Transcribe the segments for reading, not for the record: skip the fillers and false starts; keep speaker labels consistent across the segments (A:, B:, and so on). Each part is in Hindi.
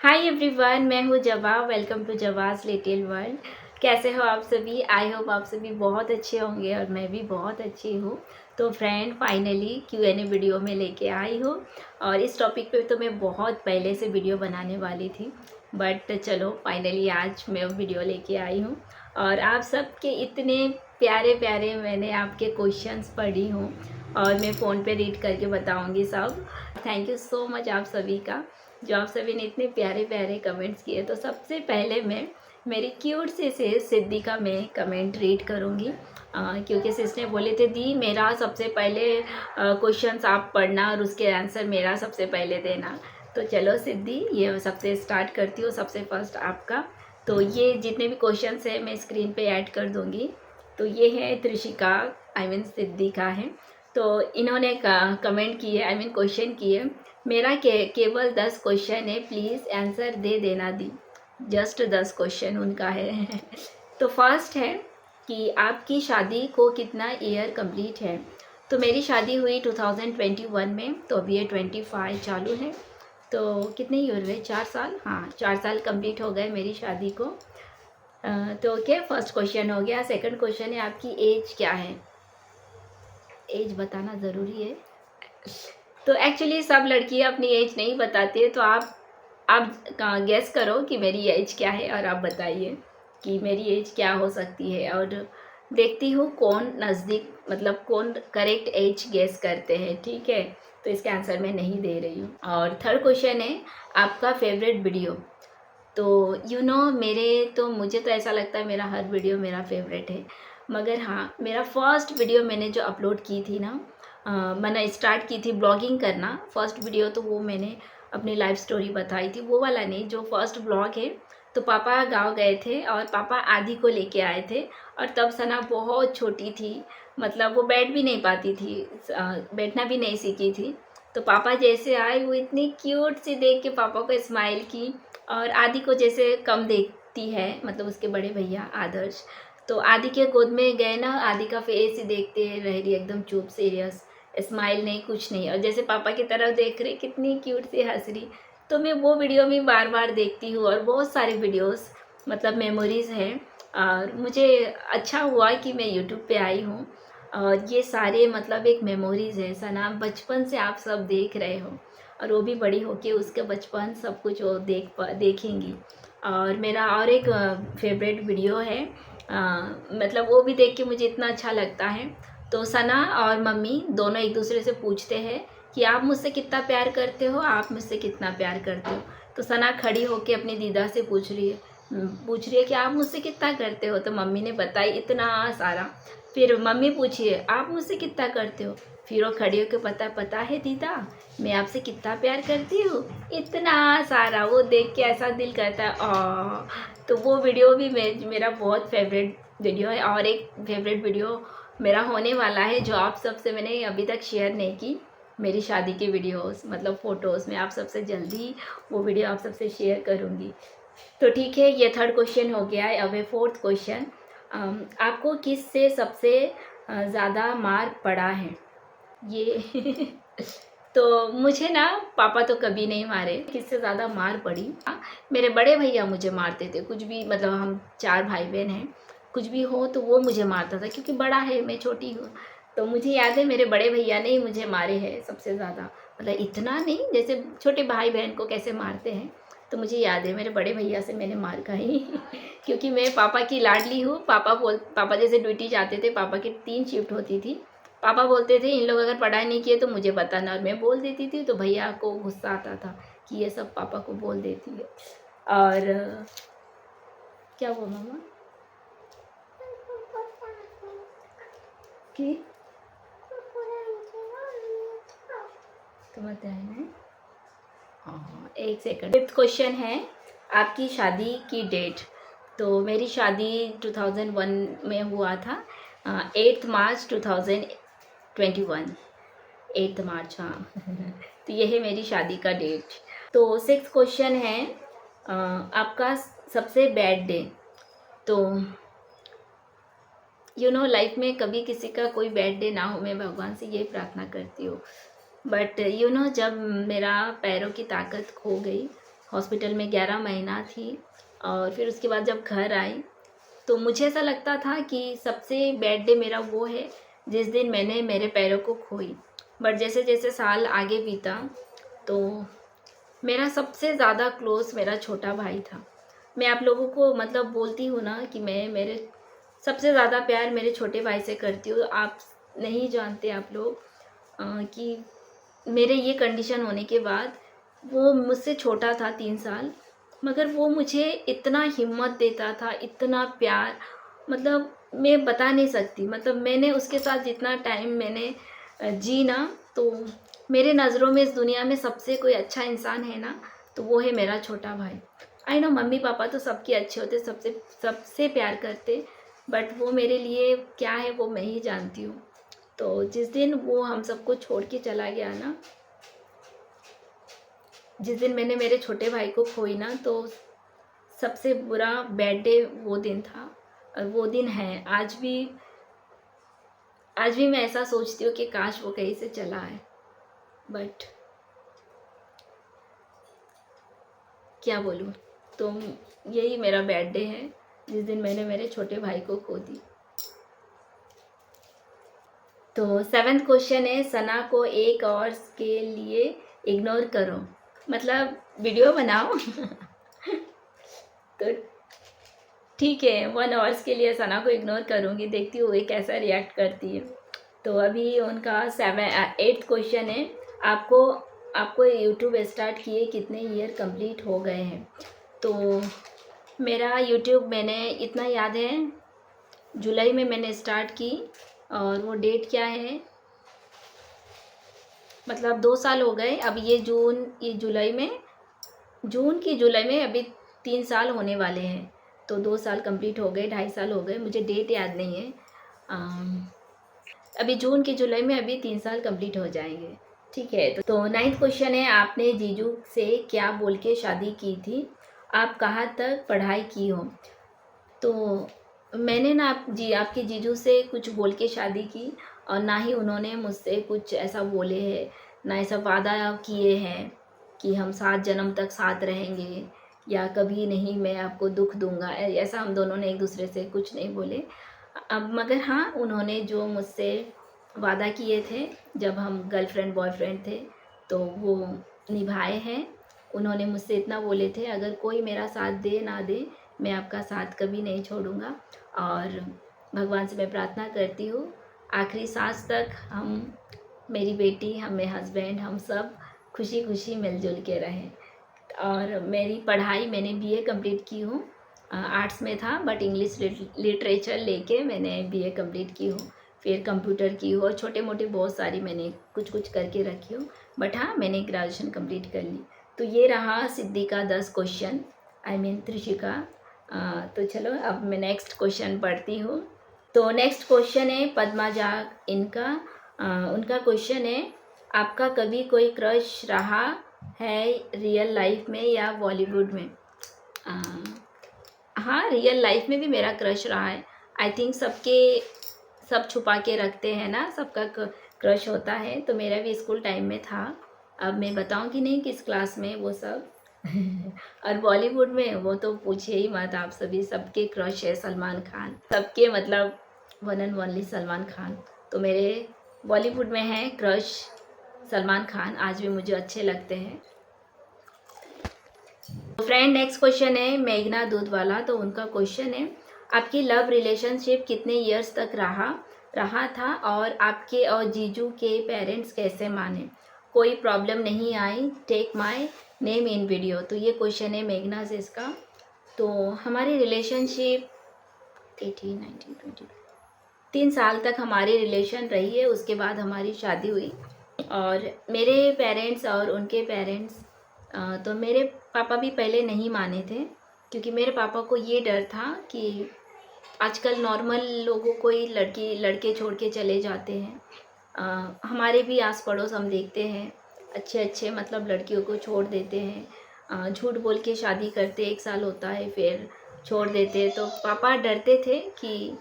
A: हाय एवरीवन, मैं हूँ Jawa. Welcome to Jawa's little world. कैसे हो आप सभी? आई होप आप सभी बहुत अच्छे होंगे और मैं भी बहुत अच्छी हूँ। तो फ्रेंड, फाइनली Q&A वीडियो में लेके आई हूँ और इस टॉपिक पे तो मैं बहुत पहले से वीडियो बनाने वाली थी, बट चलो फाइनली आज मैं वीडियो लेके आई हूँ। और आप सबके इतने प्यारे प्यारे मैंने आपके क्वेश्चंस पढ़ी हूँ और मैं फ़ोन पे रीड करके बताऊँगी सब। थैंक यू सो मच आप सभी का, जो आप सभी ने इतने प्यारे प्यारे कमेंट्स किए। तो सबसे पहले मैं मेरी क्यूट से सिद्धि का मैं कमेंट रीड करूँगी, क्योंकि सिस ने बोले थे दी मेरा सबसे पहले क्वेश्चंस आप पढ़ना और उसके आंसर मेरा सबसे पहले देना। तो चलो सिद्धि, ये सबसे स्टार्ट करती हूँ, सबसे फर्स्ट आपका। तो ये जितने भी क्वेश्चंस हैं मैं स्क्रीन पे ऐड कर दूँगी। तो ये है त्रिशिका, आई मीन सिद्धि का है। तो इन्होंने कमेंट किए, आई मीन क्वेश्चन किए, मेरा केवल 10 क्वेश्चन है, प्लीज़ आंसर दे देना दी। जस्ट 10 क्वेश्चन उनका है। तो फर्स्ट है कि आपकी शादी को कितना ईयर कंप्लीट है? तो मेरी शादी हुई 2021 में, तो अभी ये 25 चालू है। तो कितने ईयर हुए? 4 साल। हाँ, 4 साल कंप्लीट हो गए मेरी शादी को। तो ओके, फर्स्ट क्वेश्चन हो गया। सेकंड क्वेश्चन है आपकी एज क्या है? एज बताना ज़रूरी है। तो एक्चुअली सब लड़कियां अपनी एज नहीं बताती है, तो आप गेस करो कि मेरी एज क्या है और आप बताइए कि मेरी एज क्या हो सकती है। और देखती हूँ कौन नज़दीक, मतलब कौन करेक्ट एज गेस करते हैं, ठीक है। तो इसका आंसर मैं नहीं दे रही हूँ। और थर्ड क्वेश्चन है आपका फेवरेट वीडियो। तो मेरे तो मुझे तो ऐसा लगता है मेरा हर वीडियो मेरा फेवरेट है, मगर हाँ, मेरा फर्स्ट वीडियो मैंने जो अपलोड की थी ना, मैंने स्टार्ट की थी ब्लॉगिंग करना। फर्स्ट वीडियो तो वो मैंने अपनी लाइफ स्टोरी बताई थी, वो वाला नहीं, जो फर्स्ट ब्लॉग है। तो पापा गाँव गए थे और पापा आदि को लेके आए थे, और तब सना बहुत छोटी थी, मतलब वो बैठ भी नहीं पाती थी, बैठना भी नहीं सीखी थी। तो पापा जैसे आए, वो इतनी क्यूट सी देख के पापा को स्माइल की, और आदि को जैसे कम देखती है, मतलब उसके बड़े भैया आदर्श। तो आदि के गोद में गए ना, आदि का फेस ही देखते रह रही, एकदम चुप, सीरियस, स्माइल नहीं, कुछ नहीं, और जैसे पापा की तरफ देख रही, कितनी क्यूट सी हंस रही। तो मैं वो वीडियो भी बार बार देखती हूँ, और बहुत सारे वीडियोस, मतलब मेमोरीज़ हैं। और मुझे अच्छा हुआ कि मैं यूट्यूब पे आई हूँ, और ये सारे मतलब एक मेमोरीज़ है। सना बचपन से आप सब देख रहे हो, और वो भी बड़ी होके उसका बचपन सब कुछ वो देखेंगी। और मेरा और एक फेवरेट वीडियो है, मतलब वो भी देख के मुझे इतना अच्छा लगता है। तो सना और मम्मी दोनों एक दूसरे से पूछते हैं कि आप मुझसे कितना प्यार करते हो, आप मुझसे कितना प्यार करते हो। तो सना खड़ी होके अपनी दीदा से पूछ रही है कि आप मुझसे कितना करते हो। तो मम्मी ने बताई इतना सारा। फिर मम्मी पूछिए आप मुझसे कितना करते हो। फिर वो खड़ी होकर पता है दीदा, मैं आपसे कितना प्यार करती हूँ, इतना सारा। वो देख के ऐसा दिल करता है तो वो वीडियो भी मेरा बहुत फेवरेट वीडियो है। और एक फेवरेट वीडियो मेरा होने वाला है, जो आप सबसे मैंने अभी तक शेयर नहीं की, मेरी शादी की वीडियोस, मतलब फ़ोटोज़। मैं आप सबसे जल्दी वो वीडियो आप सबसे शेयर करूँगी। तो ठीक है, ये थर्ड क्वेश्चन हो गया है। अब है फोर्थ क्वेश्चन, आपको किस से सबसे ज़्यादा मार पड़ा है? ये तो मुझे ना, पापा तो कभी नहीं मारे। किससे ज़्यादा मार पड़ी? मेरे बड़े भैया मुझे मारते थे, कुछ भी, मतलब हम 4 भाई बहन हैं, कुछ भी हो तो वो मुझे मारता था, क्योंकि बड़ा है, मैं छोटी हूँ। तो मुझे याद है मेरे बड़े भैया ने ही मुझे मारे हैं सबसे ज़्यादा, मतलब इतना नहीं, जैसे छोटे भाई बहन को कैसे मारते हैं। तो मुझे याद है मेरे बड़े भैया से मैंने मार खाई। क्योंकि मैं पापा की लाडली हूँ। पापा जैसे ड्यूटी जाते थे, पापा की 3 शिफ्ट होती थी। पापा बोलते थे इन लोग अगर पढ़ाई नहीं किए तो मुझे बताना, और मैं बोल देती थी, तो भैया को गुस्सा आता था कि ये सब पापा को बोल देती है। और क्या हुआ मामा कि तुम बताए? हाँ, एक सेकंड। फिफ्थ क्वेश्चन है आपकी शादी की डेट। तो मेरी शादी 2001 में हुआ था, 8 मार्च 2021, 8 मार्च, हाँ। तो ये है मेरी शादी का डेट। तो सिक्स क्वेश्चन है, आपका सबसे बैड डे। तो लाइफ में कभी किसी का कोई बैड डे ना हो, मैं भगवान से यही प्रार्थना करती हूँ। बट जब मेरा पैरों की ताकत खो गई हॉस्पिटल में 11 महीना थी। और फिर उसके बाद जब घर आई तो मुझे ऐसा लगता था कि सबसे बैड डे मेरा वो है जिस दिन मैंने मेरे पैरों को खोई। बट जैसे जैसे साल आगे बीता तो मेरा सबसे ज़्यादा क्लोज़ मेरा छोटा भाई था। मैं आप लोगों को मतलब बोलती हूँ ना कि मैं मेरे सबसे ज़्यादा प्यार मेरे छोटे भाई से करती हूँ। आप नहीं जानते आप लोग कि मेरे ये कंडीशन होने के बाद वो मुझसे छोटा था 3 साल, मगर वो मुझे इतना हिम्मत देता था, इतना प्यार, मतलब मैं बता नहीं सकती। मतलब मैंने उसके साथ जितना टाइम मैंने जी ना, तो मेरे नज़रों में इस दुनिया में सबसे कोई अच्छा इंसान है ना, तो वो है मेरा छोटा भाई। आई नो मम्मी पापा तो सबके अच्छे होते, सबसे सबसे प्यार करते, बट वो मेरे लिए क्या है वो मैं ही जानती हूँ। तो जिस दिन वो हम सबको छोड़ के चला गया ना, जिस दिन मैंने मेरे छोटे भाई को खोई ना, तो सबसे बुरा बैड डे वो दिन था। और वो दिन है आज भी मैं ऐसा सोचती हूँ कि काश वो कहीं से चला आए, बट क्या बोलूँ। तो यही मेरा बैड डे है जिस दिन मैंने मेरे छोटे भाई को खो दी। तो 7th क्वेश्चन है, सना को 1 आवर्स के लिए इग्नोर करो, मतलब वीडियो बनाओ तो ठीक है, 1 आवर्स के लिए सना को इग्नोर करूँगी, देखती हूँ ये कैसा रिएक्ट करती है। तो अभी उनका 8th क्वेश्चन है, आपको आपको यूट्यूब स्टार्ट किए कितने ईयर कंप्लीट हो गए हैं। तो मेरा यूट्यूब मैंने इतना याद है जुलाई में मैंने स्टार्ट की, और वो डेट क्या है, मतलब 2 साल हो गए। अब ये जुलाई में अभी 3 साल होने वाले हैं, तो 2 साल कंप्लीट हो गए, 2.5 साल हो गए, मुझे डेट याद नहीं है। अभी जून के जुलाई में अभी 3 साल कंप्लीट हो जाएंगे, ठीक है। तो 9th क्वेश्चन है, आपने जीजू से क्या बोल के शादी की थी, आप कहाँ तक पढ़ाई की हो। तो मैंने ना आपके जीजू से कुछ बोल के शादी की, और ना ही उन्होंने मुझसे कुछ ऐसा बोले हैं, ना ऐसा वादा किए हैं कि हम 7 जन्म तक साथ रहेंगे या कभी नहीं मैं आपको दुख दूंगा। ऐसा हम दोनों ने एक दूसरे से कुछ नहीं बोले। अब मगर हाँ, उन्होंने जो मुझसे वादा किए थे जब हम गर्लफ्रेंड बॉयफ्रेंड थे, तो वो निभाए हैं। उन्होंने मुझसे इतना बोले थे, अगर कोई मेरा साथ दे ना दे, मैं आपका साथ कभी नहीं छोड़ूंगा। और भगवान से मैं प्रार्थना करती हूँ आखिरी सांस तक मेरी बेटी, मेरे हस्बैंड, हम सब खुशी खुशी मिलजुल के रहें। और मेरी पढ़ाई मैंने बीए कंप्लीट की हूँ, आर्ट्स में था, बट इंग्लिश लिटरेचर लेके मैंने बीए कंप्लीट की हूँ। फिर कंप्यूटर की हो, और छोटे मोटे बहुत सारी मैंने कुछ कुछ करके रखी हूँ, बट हाँ मैंने ग्रेजुएशन कंप्लीट कर ली। तो ये रहा सिद्धि का 10 क्वेश्चन, आई मीन त्रिशिका। तो चलो अब मैं नेक्स्ट क्वेश्चन पढ़ती हूँ। तो नेक्स्ट क्वेश्चन है पद्मा झा इनका, उनका क्वेश्चन है, आपका कभी कोई क्रश रहा है रियल लाइफ में या बॉलीवुड में। हाँ, रियल लाइफ में भी मेरा क्रश रहा है। आई थिंक सब छुपा के रखते हैं ना, सबका क्रश होता है, तो मेरा भी स्कूल टाइम में था। अब मैं बताऊंगी नहीं किस क्लास में वो सब और बॉलीवुड में वो तो पूछिए ही मत आप, सभी सबके क्रश है सलमान खान, सबके मतलब one and only Salman Khan. तो मेरे बॉलीवुड में है क्रश सलमान खान, आज भी मुझे अच्छे लगते हैं। फ्रेंड नेक्स्ट क्वेश्चन है मेघना दूधवाला, तो उनका क्वेश्चन है, आपकी लव रिलेशनशिप कितने इयर्स तक रहा था, और आपके और जीजू के पेरेंट्स कैसे माने, कोई प्रॉब्लम नहीं आई, take my name in video. तो ये क्वेश्चन है मेघना से इसका। तो हमारी रिलेशनशिप 18, 19, 20 3 साल तक हमारी रिलेशन रही है, उसके बाद हमारी शादी हुई। और मेरे पेरेंट्स और उनके पेरेंट्स, तो मेरे पापा भी पहले नहीं माने थे, क्योंकि मेरे पापा को ये डर था कि आजकल नॉर्मल लोगों को ही लड़के छोड़ के चले जाते हैं। हमारे भी आस पड़ोस हम देखते हैं अच्छे अच्छे मतलब लड़कियों को छोड़ देते हैं, झूठ बोल के शादी करते, 1 साल होता है फिर छोड़ देते। तो पापा डरते थे कि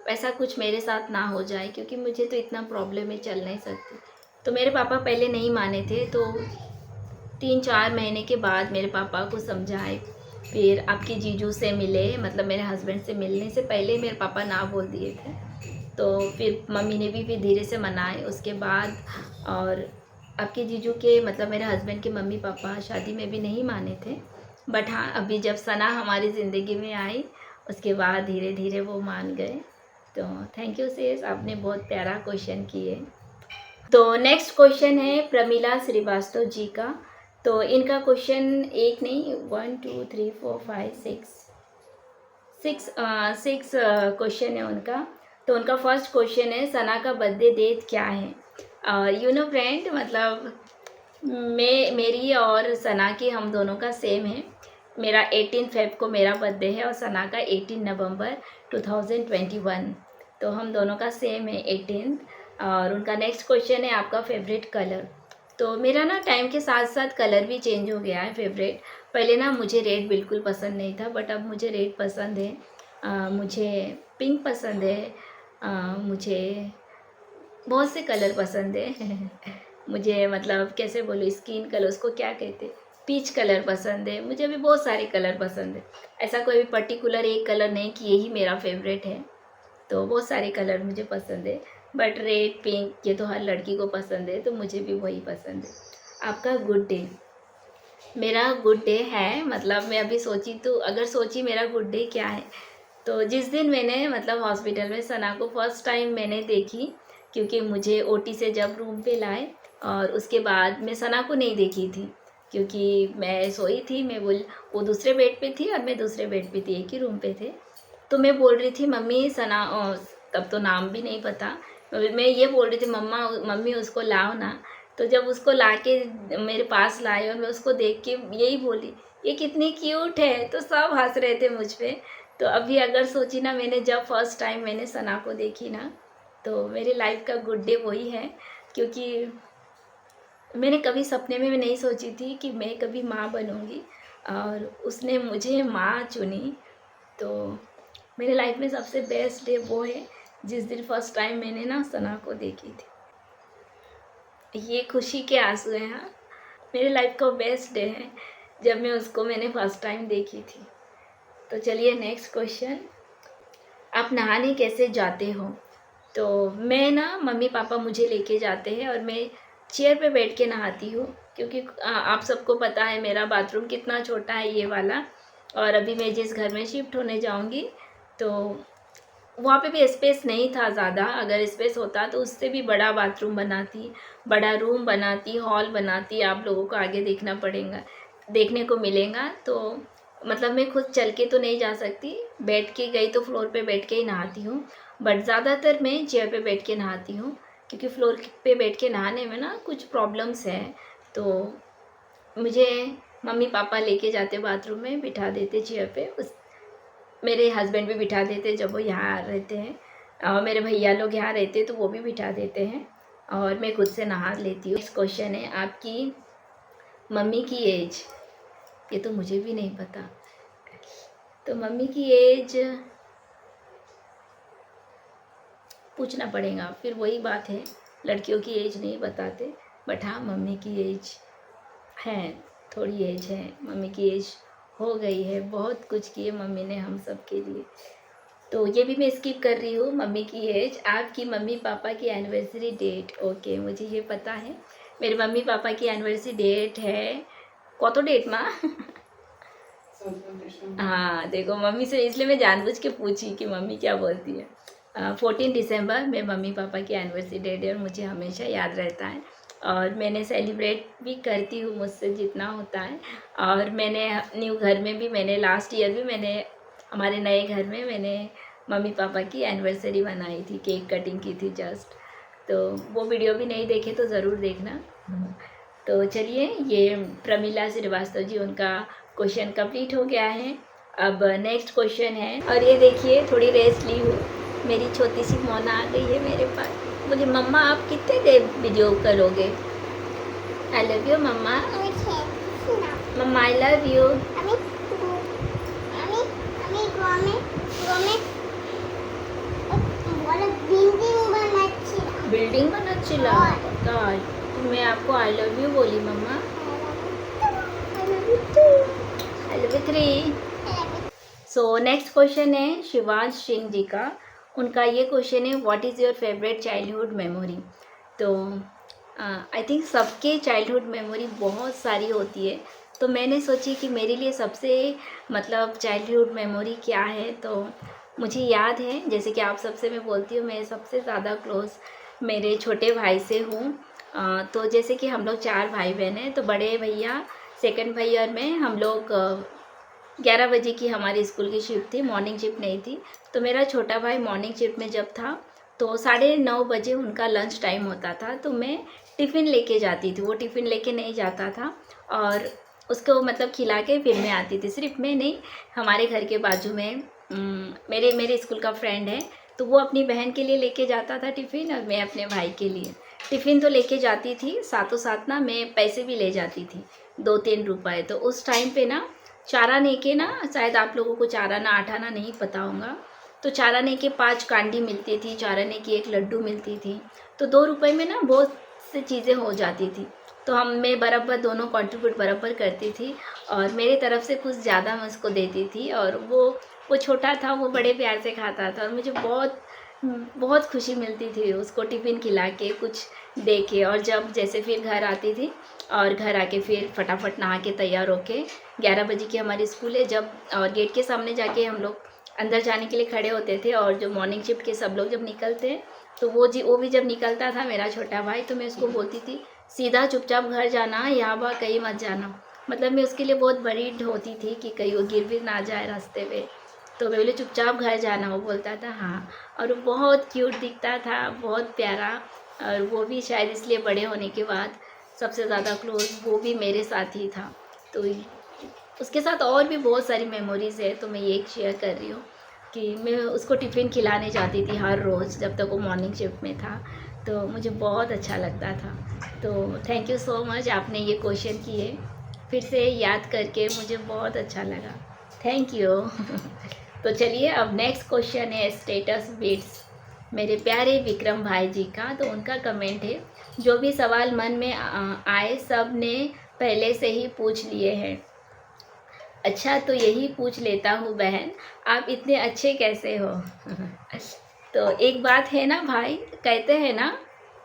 A: ऐसा कुछ मेरे साथ ना हो जाए, क्योंकि मुझे तो इतना प्रॉब्लम में चल नहीं सकती। तो मेरे पापा पहले नहीं माने थे, तो 3-4 महीने के बाद मेरे पापा को समझाए, फिर आपके जीजू से मिले, मतलब मेरे हस्बैंड से मिलने से पहले मेरे पापा ना बोल दिए थे। तो फिर मम्मी ने भी फिर धीरे से मनाए उसके बाद। और आपके जीजू के मतलब मेरे हस्बैंड के मम्मी पापा शादी में भी नहीं माने थे, बट हाँ अभी जब सना हमारी ज़िंदगी में आई उसके बाद धीरे धीरे वो मान गए। तो थैंक यू सेस, आपने बहुत प्यारा क्वेश्चन किए। तो नेक्स्ट क्वेश्चन है प्रमिला श्रीवास्तव जी का। तो इनका क्वेश्चन एक नहीं 1 2 3 4 5 6 क्वेश्चन है उनका। तो उनका फर्स्ट क्वेश्चन है सना का बर्थडे डेट क्या है। यू नो फ्रेंड, मतलब मेरी और सना की हम दोनों का सेम है। मेरा 18 फेब को मेरा बर्थडे है और सना का 18 नवंबर 2021। तो हम दोनों का सेम है 18। और उनका नेक्स्ट क्वेश्चन है आपका फेवरेट कलर। तो मेरा ना टाइम के साथ साथ कलर भी चेंज हो गया है फेवरेट। पहले ना मुझे रेड बिल्कुल पसंद नहीं था, बट अब मुझे रेड पसंद है। मुझे पिंक पसंद है। मुझे बहुत से कलर पसंद है मुझे मतलब कैसे बोलूँ, स्किन कलर उसको क्या कहते, पीच कलर पसंद है। मुझे भी बहुत सारे कलर पसंद है, ऐसा कोई भी पर्टिकुलर एक कलर नहीं कि यही मेरा फेवरेट है। तो बहुत सारे कलर मुझे पसंद है, बट रेड पिंक ये तो हर लड़की को पसंद है, तो मुझे भी वही पसंद है। आपका गुड डे। मेरा गुड डे है, मतलब मैं अभी सोची तो अगर सोची मेरा गुड डे क्या है, तो जिस दिन मैंने मतलब हॉस्पिटल में सना को फर्स्ट टाइम मैंने देखी, क्योंकि मुझे ओटी से जब रूम पे लाए और उसके बाद मैं सना को नहीं देखी थी, क्योंकि मैं सोई थी। मैं वो दूसरे बेड पे थी और मैं दूसरे बेड पे थी, एक ही रूम पे थे। तो मैं बोल रही थी मम्मी सना, तब तो नाम भी नहीं पता, मैं ये बोल रही थी मम्मी उसको लाओ ना। तो जब उसको ला के मेरे पास लाए और मैं उसको देख के यही बोली ये कितनी क्यूट है, तो सब हंस रहे थे मुझ पर। तो अभी अगर सोची ना, मैंने जब फर्स्ट टाइम मैंने सना को देखी ना, तो मेरे लाइफ का गुड डे वही है। क्योंकि मैंने कभी सपने में नहीं सोची थी कि मैं कभी माँ बनूँगी, और उसने मुझे माँ चुनी। तो मेरे लाइफ में सबसे बेस्ट डे वो है जिस दिन फर्स्ट टाइम मैंने ना सना को देखी थी। ये खुशी के आंसू हैं। हाँ, मेरे लाइफ का बेस्ट डे है जब मैंने फर्स्ट टाइम देखी थी। तो चलिए नेक्स्ट क्वेश्चन, आप नहाने कैसे जाते हो। तो मैं ना मम्मी पापा मुझे लेके जाते हैं और मैं चेयर पे बैठ के नहाती हूँ, क्योंकि आप सबको पता है मेरा बाथरूम कितना छोटा है ये वाला। और अभी मैं जिस घर में शिफ्ट होने जाऊँगी तो वहाँ पे भी स्पेस नहीं था ज़्यादा। अगर स्पेस होता तो उससे भी बड़ा बाथरूम बनाती, बड़ा रूम बनाती, हॉल बनाती। आप लोगों को आगे देखने को मिलेगा। तो मतलब मैं खुद चल के तो नहीं जा सकती, बैठ के गई तो फ्लोर पे बैठ के ही नहाती हूँ, बट ज़्यादातर मैं चेयर पे बैठ के नहाती हूँ, क्योंकि फ्लोर पे बैठ के नहाने में ना कुछ प्रॉब्लम्स हैं। तो मुझे मम्मी पापा लेके जाते बाथरूम में, बिठा देते चेयर पे। मेरे हस्बैंड भी बिठा देते जब वो यहाँ रहते हैं, और मेरे भैया लोग यहाँ रहते तो वो भी बिठा देते हैं, और मैं खुद से नहा लेती हूँ। नेक्स्ट क्वेश्चन है आपकी मम्मी की एज। ये तो मुझे भी नहीं पता। तो मम्मी की एज पूछना पड़ेगा, फिर वही बात है, लड़कियों की एज नहीं बताते। बट हाँ मम्मी की एज है, थोड़ी एज है। मम्मी की एज हो गई है, बहुत कुछ किए मम्मी ने हम सब के लिए। तो ये भी मैं स्किप कर रही हूँ, मम्मी की एज। आपकी मम्मी पापा की एनिवर्सरी डेट। ओके, मुझे ये पता है, मेरे मम्मी पापा की एनिवर्सरी डेट है कत डेट माँ हाँ देखो, मम्मी से इसलिए मैं जानबूझ के पूछी कि मम्मी क्या बोलती है। 14 दिसंबर में मम्मी पापा की एनिवर्सरी डेट है और मुझे हमेशा याद रहता है, और मैंने सेलिब्रेट भी करती हूँ मुझसे जितना होता है। और मैंने न्यू घर में भी, मैंने लास्ट ईयर भी मैंने हमारे नए घर में मैंने मम्मी पापा की एनिवर्सरी मनाई थी, केक कटिंग की थी जस्ट। तो वो वीडियो भी नहीं देखे तो ज़रूर देखना। तो चलिए, ये प्रमिला श्रीवास्तव जी, उनका क्वेश्चन कंप्लीट हो गया है। अब नेक्स्ट क्वेश्चन है, और ये देखिए थोड़ी रेस्ट ली हूँ, मेरी छोटी सी मोना आ गई है मेरे पास। बोले मम्मा आप कितने देर वीडियो करोगे। I love you mamma. Mamma I love you. Building बनाচ্ছিলাম, তাই मैं आपको आई लव यू बोली मम्मा। 3। सो नेक्स्ट क्वेश्चन है शिवांश सिंह जी का। उनका ये क्वेश्चन है, what is your favourite childhood memory. तो आई थिंक सबके चाइल्डहुड मेमोरी बहुत सारी होती है, तो मैंने सोची कि मेरे लिए सबसे मतलब चाइल्डहुड मेमोरी क्या है। तो मुझे याद है, जैसे कि आप सबसे मैं बोलती हूँ, मैं सबसे ज़्यादा क्लोज़ मेरे छोटे भाई से हूँ। तो जैसे कि हम लोग 4 भाई बहन हैं, तो बड़े भैया, सेकंड भैया और मैं, हम लोग 11 बजे की हमारी स्कूल की शिफ्ट थी, मॉर्निंग शिफ्ट नहीं थी। तो मेरा छोटा भाई मॉर्निंग शिफ्ट में जब था, तो 9:30 बजे उनका लंच टाइम होता था, तो मैं टिफ़िन लेके जाती थी, वो टिफ़िन लेके नहीं जाता था और उसको मतलब खिला के फिर मैं आती थी। सिर्फ मैं नहीं, हमारे घर के बाजू में मेरे स्कूल का फ्रेंड है, तो वो अपनी बहन के लिए लेके जाता था टिफ़िन और मैं अपने भाई के लिए। टिफ़िन तो लेके जाती थी, साथों साथ ना मैं पैसे भी ले जाती थी, 2-3 रुपए। तो उस टाइम पे ना चाराने के ना, शायद आप लोगों को चाराना आठाना नहीं पता होगा, तो चाराने के 5 कांडी मिलती थी, चाराने की 1 लड्डू मिलती थी। तो 2 रुपए में ना बहुत सी चीज़ें हो जाती थी। तो मैं बराबर दोनों कंट्रीब्यूट बराबर करती थी और मेरी तरफ से कुछ ज़्यादा मैं उसको देती थी और वो छोटा था, वो बड़े प्यार से खाता था और मुझे बहुत बहुत खुशी मिलती थी उसको टिफ़िन खिला के, कुछ दे के। और जब जैसे फिर घर आती थी और घर आके फिर फटाफट नहा के तैयार होके, 11 बजे की हमारी स्कूल है जब, और गेट के सामने जाके हम लोग अंदर जाने के लिए खड़े होते थे और जो मॉर्निंग शिफ्ट के सब लोग जब निकलते हैं, तो वो भी जब निकलता था मेरा छोटा भाई, तो मैं उसको बोलती थी, सीधा चुपचाप घर जाना, यहाँ वहाँ कहीं मत जाना। मतलब मैं उसके लिए बहुत वरीड होती थी कि कहीं वो गिर भी ना जाए रास्ते में। तो मैं बोली चुपचाप घर जाना, वो बोलता था हाँ। और वो बहुत क्यूट दिखता था, बहुत प्यारा। और वो भी शायद इसलिए बड़े होने के बाद सबसे ज़्यादा क्लोज़ वो भी मेरे साथ ही था। तो उसके साथ और भी बहुत सारी मेमोरीज़ है, तो मैं ये शेयर कर रही हूँ कि मैं उसको टिफ़िन खिलाने जाती थी हर रोज़ जब तक वो मॉर्निंग शिफ्ट में था, तो मुझे बहुत अच्छा लगता था। तो थैंक यू सो मच, आपने ये क्वेश्चन किए, फिर से याद करके मुझे बहुत अच्छा लगा। Thank you. तो चलिए अब नेक्स्ट क्वेश्चन है स्टेटस बिट्स, मेरे प्यारे विक्रम भाई जी का। तो उनका कमेंट है, जो भी सवाल मन में आए सब ने पहले से ही पूछ लिए हैं। अच्छा तो यही पूछ लेता हूँ बहन, आप इतने अच्छे कैसे हो। तो एक बात है ना भाई, कहते हैं ना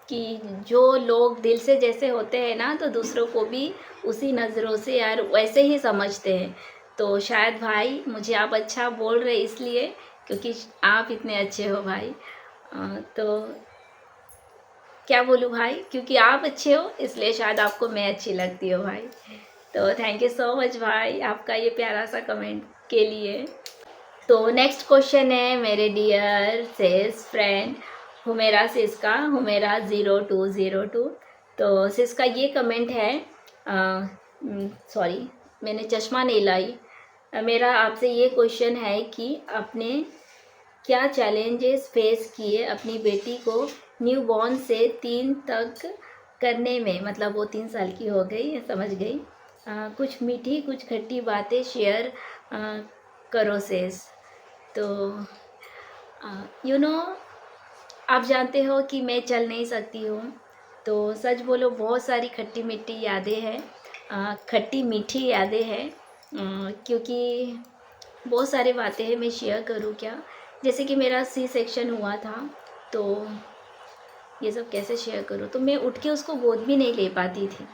A: कि जो लोग दिल से जैसे होते हैं ना, तो दूसरों को भी उसी नज़रों से यार वैसे ही समझते हैं। तो शायद भाई मुझे आप अच्छा बोल रहे इसलिए क्योंकि आप इतने अच्छे हो भाई। तो क्या बोलूँ भाई, क्योंकि आप अच्छे हो इसलिए शायद आपको मैं अच्छी लगती हूँ भाई। तो थैंक यू सो मच भाई आपका ये प्यारा सा कमेंट के लिए। तो नेक्स्ट क्वेश्चन है मेरे डियर सेस फ्रेंड हुमेरा सिस का, हुमेरा 0202। तो सिस का ये कमेंट है, सॉरी मैंने चश्मा नहीं लाई। मेरा आपसे ये क्वेश्चन है कि आपने क्या चैलेंजेस फेस किए अपनी बेटी को न्यूबॉर्न से 3 तक करने में, मतलब वो 3 साल की हो गई, समझ गई। कुछ मीठी कुछ खट्टी बातें शेयर करो सेस। तो यू नो आप जानते हो कि मैं चल नहीं सकती हूँ, तो सच बोलो बहुत सारी खट्टी मीठी यादें हैं, खट्टी मीठी यादें हैं, क्योंकि बहुत सारी बातें हैं। मैं शेयर करूँ क्या, जैसे कि मेरा सी सेक्शन हुआ था, तो ये सब कैसे शेयर करूँ। तो मैं उठ के उसको गोद भी नहीं ले पाती थी,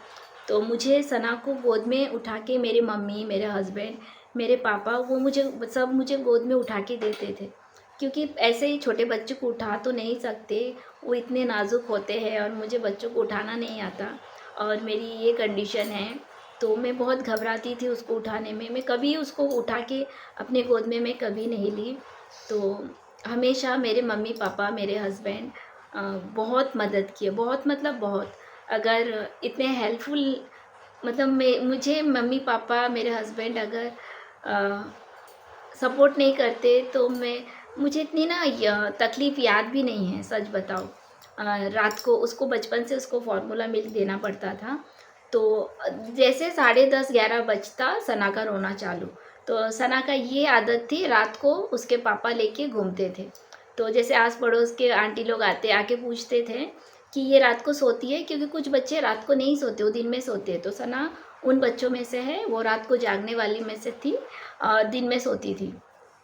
A: तो मुझे सना को गोद में उठा के मेरी मम्मी, मेरे हस्बैंड, मेरे पापा, वो मुझे गोद में उठा के देते थे, क्योंकि ऐसे ही छोटे बच्चों को उठा तो नहीं सकते, वो इतने नाजुक होते हैं और मुझे बच्चों को उठाना नहीं आता और मेरी ये कंडीशन है। तो मैं बहुत घबराती थी उसको उठाने में, मैं कभी उसको उठा के अपने गोद में मैं कभी नहीं ली। तो हमेशा मेरे मम्मी पापा, मेरे हस्बैंड बहुत मदद किए, बहुत मतलब बहुत। अगर इतने हेल्पफुल, मतलब मुझे मम्मी पापा, मेरे हस्बैंड अगर सपोर्ट नहीं करते तो मुझे इतनी ना तकलीफ़ याद भी नहीं है, सच बताओ। रात को उसको बचपन से उसको फार्मूला मिल्क देना पड़ता था, तो जैसे 10:30-11 बजता सना का रोना चालू। तो सना का ये आदत थी, रात को उसके पापा लेके घूमते थे। तो जैसे आस पड़ोस के आंटी लोग आके पूछते थे कि ये रात को सोती है, क्योंकि कुछ बच्चे रात को नहीं सोते, वो दिन में सोते हैं। तो सना उन बच्चों में से है, वो रात को जागने वाली में से थी और दिन में सोती थी।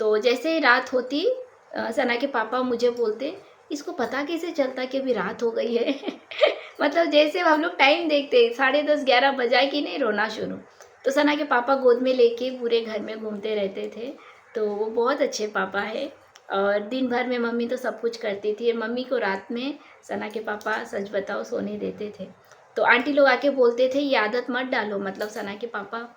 A: तो जैसे ही रात होती सना के पापा मुझे बोलते, इसको पता कैसे चलता कि अभी रात हो गई है। मतलब जैसे हम लोग टाइम देखते 10:30-11 बजा कि नहीं रोना शुरू। तो सना के पापा गोद में लेके पूरे घर में घूमते रहते थे। तो वो बहुत अच्छे पापा है और दिन भर में मम्मी तो सब कुछ करती थी। मम्मी को रात में सना के पापा सच बताओ सोने देते थे। तो आंटी लोग आके बोलते थे ये आदत मत डालो। मतलब सना के पापा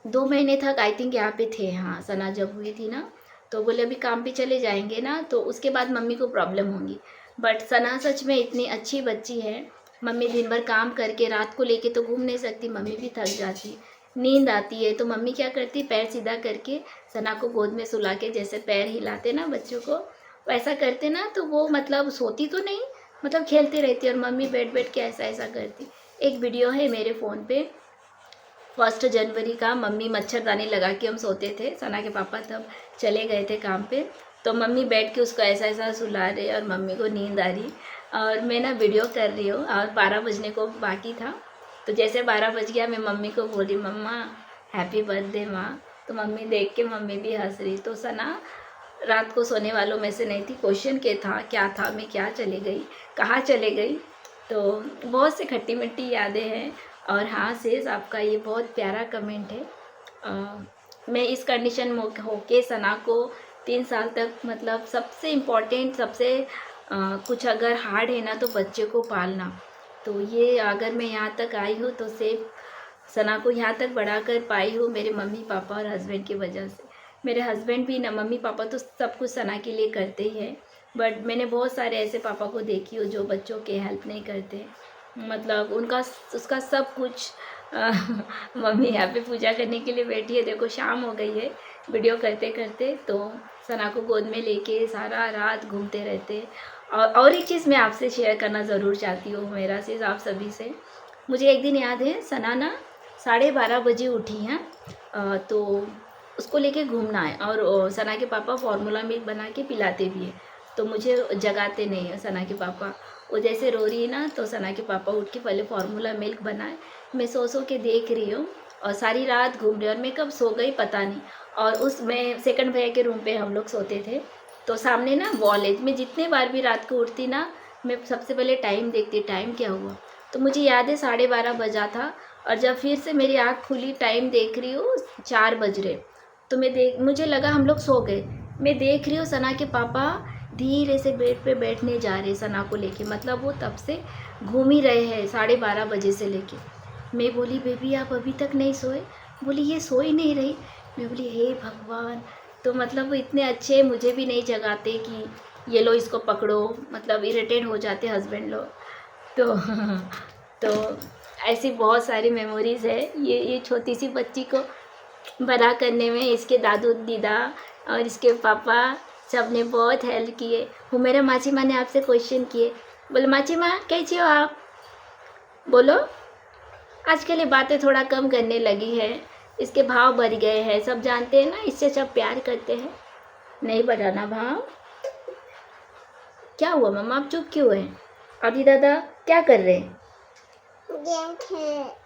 A: 2 महीने तक आई थिंक यहाँ पे थे। हाँ, सना जब हुई थी ना तो बोले अभी काम पे चले जाएंगे ना तो उसके बाद मम्मी को प्रॉब्लम होगी। बट सना सच में इतनी अच्छी बच्ची है। मम्मी दिन भर काम करके रात को लेके तो घूम नहीं सकती, मम्मी भी थक जाती, नींद आती है तो मम्मी क्या करती, पैर सीधा करके सना को गोद में सुला के जैसे पैर हिलाते ना बच्चों को वैसा करते ना तो वो मतलब सोती तो नहीं, मतलब खेलती रहती और मम्मी बैठ बैठ के ऐसा ऐसा करती। एक वीडियो है मेरे फ़ोन पे 1 जनवरी का, मम्मी मच्छरदानी लगा के हम सोते थे, सना के पापा तब चले गए थे काम पे। तो मम्मी बैठ के उसको ऐसा ऐसा सुला रहे और मम्मी को नींद आ रही और मैं ना वीडियो कर रही हूँ और 12 बजने को बाकी था। तो जैसे 12 बज गया मैं मम्मी को बोली मम्मा हैप्पी बर्थडे माँ। तो मम्मी देख के मम्मी भी हंस रही। तो सना रात को सोने वालों में से नहीं थी। क्वेश्चन के था क्या था, मैं क्या चले गई, कहाँ चले गई। तो बहुत से खट्टी मिट्टी यादें हैं। और हाँ सेज आपका ये बहुत प्यारा कमेंट है। मैं इस कंडीशन में होके सना को 3 साल तक मतलब सबसे इम्पोर्टेंट सबसे कुछ अगर हार्ड है ना तो बच्चे को पालना। तो ये अगर मैं यहाँ तक आई हूँ तो सिर्फ सना को यहाँ तक बढ़ा कर पाई हूँ मेरे मम्मी पापा और हस्बैंड की वजह से। मेरे हस्बैंड भी ना, मम्मी पापा तो सब कुछ सना के लिए करते ही हैं, बट मैंने बहुत सारे ऐसे पापा को देखी हो जो बच्चों के हेल्प नहीं करते। मतलब उनका उसका सब कुछ मम्मी यहाँ पे पूजा करने के लिए बैठी है, देखो शाम हो गई है वीडियो करते करते। तो सना को गोद में लेके सारा रात घूमते रहते। और एक चीज़ मैं आपसे शेयर करना ज़रूर चाहती हूँ, मेरा चीज़ आप सभी से। मुझे एक दिन याद है सना ना 12:30 बजे उठी हैं। तो उसको लेके घूमना है और सना के पापा फार्मूला मिल्क बना के पिलाते भी हैं। तो मुझे जगाते नहीं है सना के पापा, वो जैसे रो रही है ना तो सना के पापा उठ के पहले फार्मूला मिल्क बनाए। मैं सो के देख रही हूँ और सारी रात घूम रही और मैं कब सो गई पता नहीं। और उसमें सेकंड भैया के रूम पे हम लोग सोते थे। तो सामने ना वॉल है, मैं जितने बार भी रात को उठती ना मैं सबसे पहले टाइम देखती, टाइम क्या हुआ। तो मुझे याद है 12:30 बजा था और जब फिर से मेरी आँख खुली टाइम देख रही हूँ 4 बज रहे। तो मुझे लगा हम लोग सो गए। मैं देख रही हूँ सना के पापा धीरे से बेड पे बैठने जा रहे सना को लेके, मतलब वो तब से घूम ही रहे हैं 12:30 बजे से लेके। मैं बोली बेबी आप अभी तक नहीं सोए, बोली ये सो ही नहीं रही। मैं बोली हे भगवान। तो मतलब वो इतने अच्छे, मुझे भी नहीं जगाते कि ये लो इसको पकड़ो, मतलब इरिटेट हो जाते हस्बैंड लोग। तो तो ऐसी बहुत सारी मेमोरीज़ है। ये छोटी सी बच्ची को बड़ा करने में इसके दादू दीदा और इसके पापा सब ने बहुत हेल्प किए। वो मेरे माची माँ ने आपसे क्वेश्चन किए, बोले माची माँ कैसी हो आप, बोलो। आजकल ये बातें थोड़ा कम करने लगी है, इसके भाव बढ़ गए हैं, सब जानते हैं ना इससे सब प्यार करते हैं। नहीं बढ़ाना भाव। क्या हुआ मम्मा आप चुप क्यों हैं? आदि दादा क्या कर रहे हैं?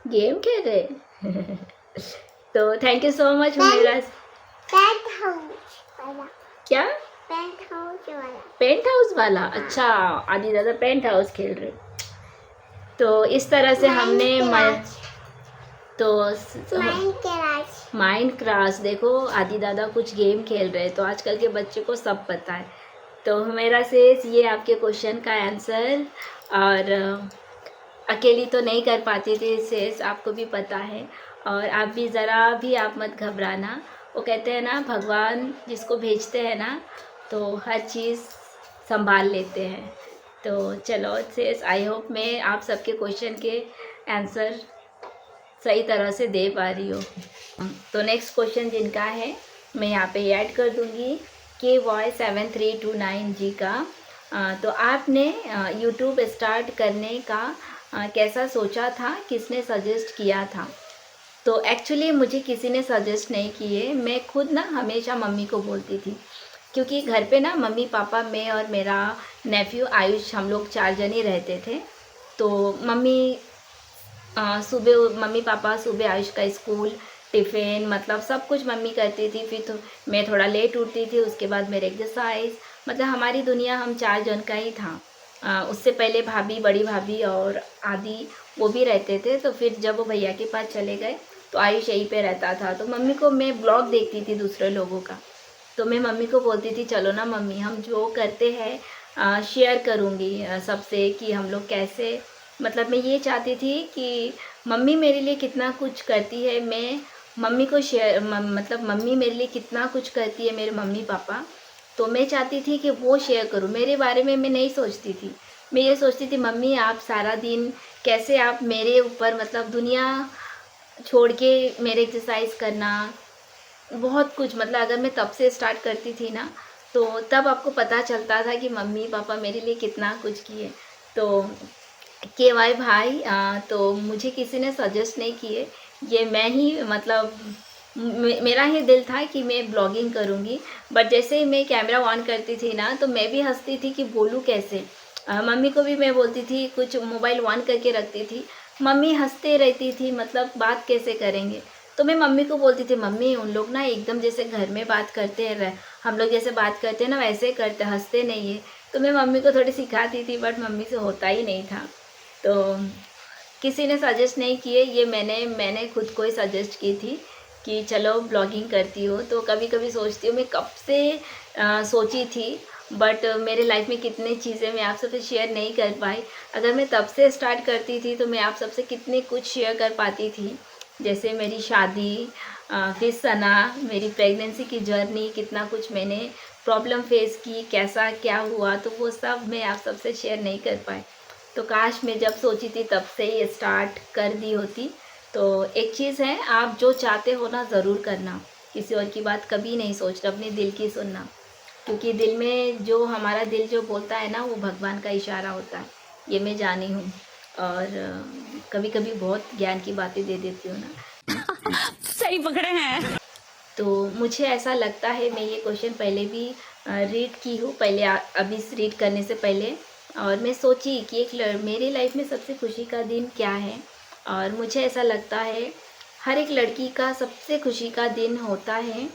A: गेम खेल रहे। तो थैंक यू सो मच मेरा। क्या? पेंट हाउस वाला। अच्छा आदि दादा पेंट हाउस खेल रहे। तो इस तरह से हमने माइंड क्राफ्ट देखो आदि दादा कुछ गेम खेल रहे, तो आजकल के बच्चे को सब पता है। तो मेरा से ये आपके क्वेश्चन का आंसर। और अकेली तो नहीं कर पाती थी सेस, आपको भी पता है। और आप भी ज़रा भी आप मत घबराना। वो कहते हैं ना भगवान जिसको भेजते हैं ना तो हर चीज़ संभाल लेते हैं। तो चलो सेस आई होप मैं आप सबके क्वेश्चन के आंसर सही तरह से दे पा रही हूँ। तो नेक्स्ट क्वेश्चन जिनका है मैं यहाँ पे ऐड कर दूँगी KY7329G का। तो आपने यूट्यूब स्टार्ट करने का कैसा सोचा था, किसने सजेस्ट किया था? तो एक्चुअली मुझे किसी ने सजेस्ट नहीं किए, मैं खुद ना हमेशा मम्मी को बोलती थी। क्योंकि घर पे ना मम्मी पापा मैं और मेरा नेफ्यू आयुष हम लोग 4 जन ही रहते थे। तो मम्मी सुबह मम्मी पापा सुबह आयुष का स्कूल टिफ़िन मतलब सब कुछ मम्मी करती थी। फिर तो मैं थोड़ा लेट उठती थी, उसके बाद मेरे एक्सरसाइज, मतलब हमारी दुनिया हम 4 जन का ही था। उससे पहले भाभी, बड़ी भाभी और आदि वो भी रहते थे। तो फिर जब वो भैया के पास चले गए तो आयुष यहीं पे रहता था। तो मम्मी को मैं ब्लॉग देखती थी दूसरे लोगों का, तो मैं मम्मी को बोलती थी चलो ना मम्मी हम जो करते हैं शेयर करूँगी सबसे, कि हम लोग कैसे, मतलब मैं ये चाहती थी कि मम्मी मेरे लिए कितना कुछ करती है, मैं मम्मी को शेयर मतलब मम्मी मेरे लिए कितना कुछ करती है, मेरे मम्मी पापा, तो मैं चाहती थी कि वो शेयर करूँ। मेरे बारे में मैं नहीं सोचती थी, मैं ये सोचती थी मम्मी आप सारा दिन कैसे आप मेरे ऊपर मतलब दुनिया छोड़ के मेरे एक्सरसाइज करना, बहुत कुछ, मतलब अगर मैं तब से स्टार्ट करती थी ना तो तब आपको पता चलता था कि मम्मी पापा मेरे लिए कितना कुछ किए। तो के वाई भाई तो मुझे किसी ने सजेस्ट नहीं किए, ये मैं ही मतलब मेरा ही दिल था कि मैं ब्लॉगिंग करूँगी। बट जैसे ही मैं कैमरा ऑन करती थी ना तो मैं भी हंसती थी कि बोलूँ कैसे। मम्मी को भी मैं बोलती थी, कुछ मोबाइल ऑन करके रखती थी, मम्मी हंसते रहती थी, मतलब बात कैसे करेंगे। तो मैं मम्मी को बोलती थी मम्मी उन लोग ना एकदम जैसे घर में बात करते हैं, हम लोग जैसे बात करते हैं ना वैसे करते, हंसते नहीं है। तो मैं मम्मी को थोड़ी सिखाती थी, बट मम्मी से होता ही नहीं था। तो किसी ने सजेस्ट नहीं किए, ये मैंने खुद को ही सजेस्ट की थी कि चलो ब्लॉगिंग करती हो। तो कभी कभी सोचती हूँ मैं कब से सोची थी, बट मेरे लाइफ में कितनी चीज़ें मैं आप सबसे शेयर नहीं कर पाई। अगर मैं तब से स्टार्ट करती थी तो मैं आप सबसे कितने कुछ शेयर कर पाती थी, जैसे मेरी शादी, फिर सना, मेरी प्रेगनेंसी की जर्नी, कितना कुछ मैंने प्रॉब्लम फेस की, कैसा क्या हुआ, तो वो सब मैं आप सबसे शेयर नहीं कर पाई। तो काश मैं जब सोची थी तब से ही स्टार्ट कर दी होती। तो एक चीज़ है, आप जो चाहते हो ना ज़रूर करना, किसी और की बात कभी नहीं सोचना, अपने दिल की सुनना, क्योंकि दिल में जो हमारा दिल जो बोलता है ना वो भगवान का इशारा होता है, ये मैं जानी हूँ। और कभी कभी बहुत ज्ञान की बातें दे देती हूँ ना।
B: सही पकड़े हैं।
A: तो मुझे ऐसा लगता है, मैं ये क्वेश्चन पहले भी रीड की हूँ, पहले अभी इस रीड करने से पहले, और मैं सोची कि मेरी लाइफ में सबसे खुशी का दिन क्या है। और मुझे ऐसा लगता है हर एक लड़की का सबसे खुशी का दिन होता है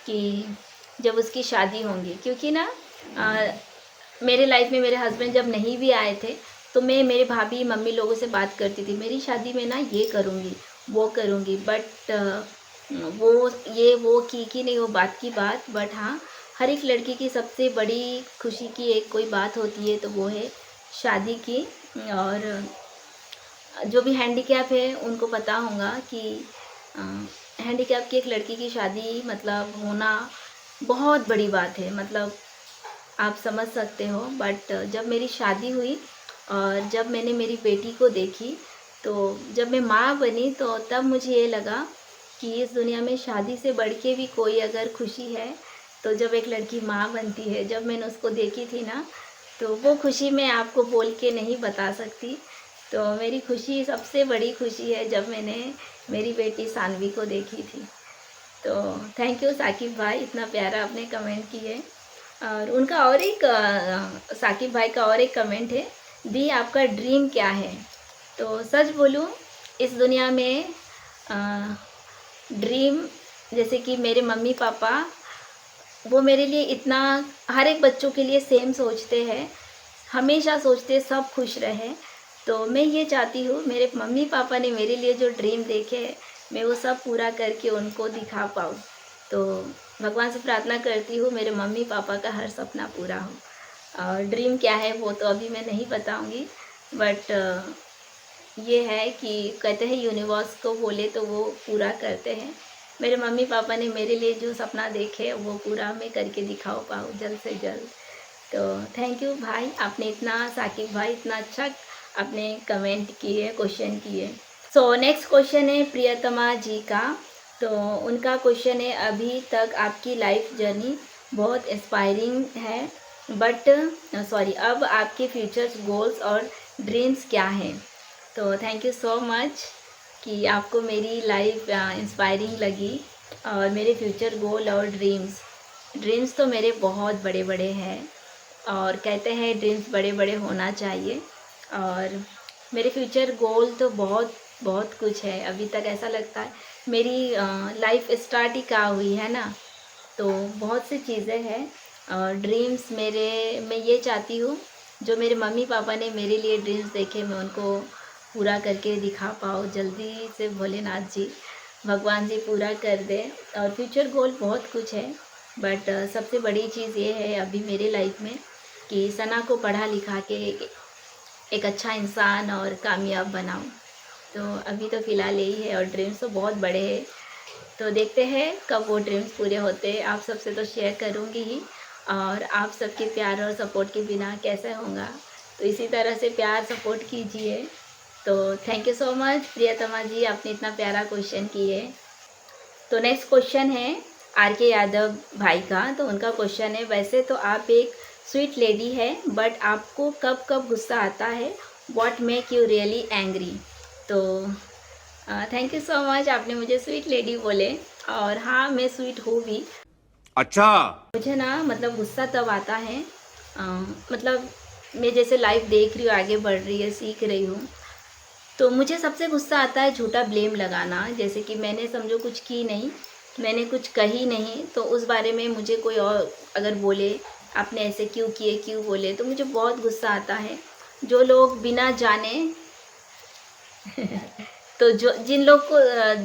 A: कि जब उसकी शादी होंगी, क्योंकि ना अ, मेरे लाइफ में मेरे हस्बैंड जब नहीं भी आए थे तो मैं मेरे भाभी मम्मी लोगों से बात करती थी, मेरी शादी में ना ये करूँगी वो करूँगी, बट वो ये वो की कि नहीं, वो बात की बात। बट हाँ, हर एक लड़की की सबसे बड़ी खुशी की एक कोई बात होती है, तो वो है शादी की। और जो भी हैंडीकैप है उनको पता होगा कि हैंडीकैप की एक लड़की की शादी मतलब होना बहुत बड़ी बात है, मतलब आप समझ सकते हो। बट जब मेरी शादी हुई और जब मैंने मेरी बेटी को देखी, तो जब मैं माँ बनी तो तब मुझे ये लगा कि इस दुनिया में शादी से बढ़ के भी कोई अगर खुशी है तो जब एक लड़की माँ बनती है। जब मैंने उसको देखी थी ना तो वो खुशी मैं आपको बोल के नहीं बता सकती। तो मेरी खुशी, सबसे बड़ी खुशी है जब मैंने मेरी बेटी सानवी को देखी थी। तो थैंक यू साकिब भाई, इतना प्यारा आपने कमेंट किए। और उनका और एक साकिब भाई का और एक कमेंट है, दी आपका ड्रीम क्या है। तो सच बोलूँ, इस दुनिया में ड्रीम, जैसे कि मेरे मम्मी पापा, वो मेरे लिए इतना, हर एक बच्चों के लिए सेम सोचते हैं, हमेशा सोचते हैं सब खुश रहें। तो मैं ये चाहती हूँ मेरे मम्मी पापा ने मेरे लिए जो ड्रीम देखे हैं मैं वो सब पूरा करके उनको दिखा पाऊँ। तो भगवान से प्रार्थना करती हूँ मेरे मम्मी पापा का हर सपना पूरा हो। और ड्रीम क्या है वो तो अभी मैं नहीं बताऊँगी, बट ये है कि कहते हैं यूनिवर्स को बोले तो वो पूरा करते हैं। मेरे मम्मी पापा ने मेरे लिए जो सपना देखे वो पूरा मैं करके दिखाओ पाऊँ जल्द से जल्द। तो थैंक यू भाई, आपने इतना, साकिब भाई इतना अच्छा आपने कमेंट किए, क्वेश्चन किए। सो नेक्स्ट क्वेश्चन है प्रियतमा जी का। तो उनका क्वेश्चन है, अभी तक आपकी लाइफ जर्नी बहुत इंस्पायरिंग है, बट सॉरी, अब आपके फ्यूचर्स गोल्स और ड्रीम्स क्या हैं। तो थैंक यू सो मच कि आपको मेरी लाइफ इंस्पायरिंग लगी। और मेरे फ्यूचर गोल और ड्रीम्स तो मेरे बहुत बड़े बड़े हैं, और कहते हैं ड्रीम्स बड़े बड़े होना चाहिए। और मेरे फ्यूचर गोल तो बहुत बहुत कुछ है। अभी तक ऐसा लगता है मेरी लाइफ स्टार्ट ही कहाँ हुई है ना। तो बहुत सी चीज़ें हैं और ड्रीम्स मेरे, मैं ये चाहती हूँ जो मेरे मम्मी पापा ने मेरे लिए ड्रीम्स देखे मैं उनको पूरा करके दिखा पाऊँ जल्दी से। भोलेनाथ जी, भगवान जी पूरा कर दें। और फ्यूचर गोल बहुत कुछ है, बट सबसे बड़ी चीज़ ये है अभी मेरे लाइफ में कि सना को पढ़ा लिखा के एक अच्छा इंसान और कामयाब बनाऊँ। तो अभी तो फ़िलहाल यही है और ड्रीम्स तो बहुत बड़े हैं। तो देखते हैं कब वो ड्रीम्स पूरे होते हैं। आप सबसे तो शेयर करूँगी ही, और आप सबके प्यार और सपोर्ट के बिना कैसे होगा। तो इसी तरह से प्यार सपोर्ट कीजिए। तो थैंक यू सो मच प्रियतमा जी, आपने इतना प्यारा क्वेश्चन किए। तो नेक्स्ट क्वेश्चन है आर के यादव भाई का। तो उनका क्वेश्चन है, वैसे तो आप एक स्वीट लेडी है बट आपको कब कब गुस्सा आता है, what make you really angry. तो थैंक यू सो मच, आपने मुझे स्वीट लेडी बोले और हाँ मैं स्वीट हूँ भी।
B: अच्छा।
A: मुझे ना मतलब गुस्सा तब आता है अ, मतलब मैं जैसे लाइफ देख रही हूँ, आगे बढ़ रही है, सीख रही हूँ, तो मुझे सबसे गुस्सा आता है झूठा ब्लेम लगाना। जैसे कि मैंने समझो कुछ की नहीं, मैंने कुछ कही नहीं, तो उस बारे में मुझे कोई और अगर बोले आपने ऐसे क्यों किए, क्यों बोले, तो मुझे बहुत गुस्सा आता है। जो लोग बिना जाने तो जो जिन लोग को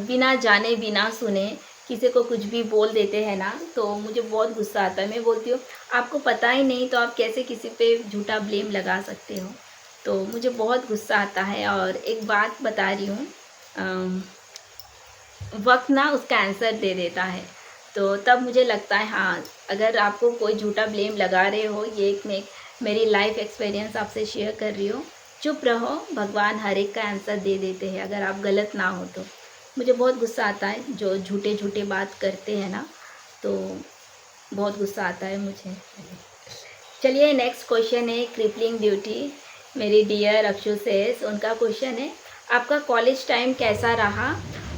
A: बिना जाने बिना सुने किसी को कुछ भी बोल देते हैं ना, तो मुझे बहुत गुस्सा आता है। मैं बोलती हूँ आपको पता ही नहीं तो आप कैसे किसी पे झूठा ब्लेम लगा सकते हो। तो मुझे बहुत गुस्सा आता है। और एक बात बता रही हूँ, वक्त ना उसका आंसर दे देता है। तो तब मुझे लगता है हाँ, अगर आपको कोई झूठा ब्लेम लगा रहे हो, ये एक मैं मेरी लाइफ एक्सपीरियंस आपसे शेयर कर रही हूँ, चुप रहो, भगवान हर एक का आंसर दे देते हैं अगर आप गलत ना हो तो। मुझे बहुत गुस्सा आता है जो झूठे झूठे बात करते हैं ना, तो बहुत गुस्सा आता है मुझे। चलिए नेक्स्ट क्वेश्चन है क्रिपलिंग ब्यूटी, मेरी डियर अक्षु सेस। उनका क्वेश्चन है, आपका कॉलेज टाइम कैसा रहा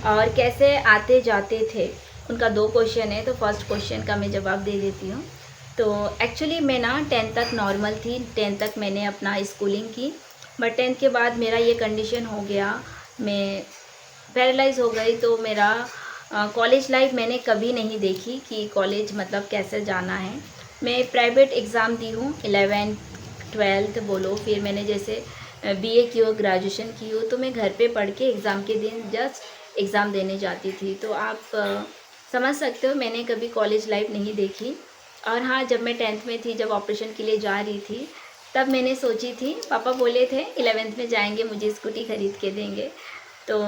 A: और कैसे आते जाते थे। उनका दो क्वेश्चन है, तो फर्स्ट क्वेश्चन का मैं जवाब दे देती हूँ। तो एक्चुअली मैं ना 10th तक नॉर्मल थी, 10th तक मैंने अपना स्कूलिंग की, बट 10th के बाद मेरा ये कंडीशन हो गया, मैं पैरालाइज़ हो गई। तो मेरा कॉलेज लाइफ मैंने कभी नहीं देखी कि कॉलेज मतलब कैसे जाना है। मैं प्राइवेट एग्ज़ाम दी हूँ, 11th 12th बोलो, फिर मैंने जैसे बीए की हो, ग्रेजुएशन की हो, तो मैं घर पे पढ़ के एग्ज़ाम के दिन जस्ट एग्ज़ाम देने जाती थी। तो आप समझ सकते हो मैंने कभी कॉलेज लाइफ नहीं देखी। और हाँ, जब मैं 10th में थी, जब ऑपरेशन के लिए जा रही थी, तब मैंने सोची थी, पापा बोले थे 11th में जाएंगे मुझे स्कूटी ख़रीद के देंगे। तो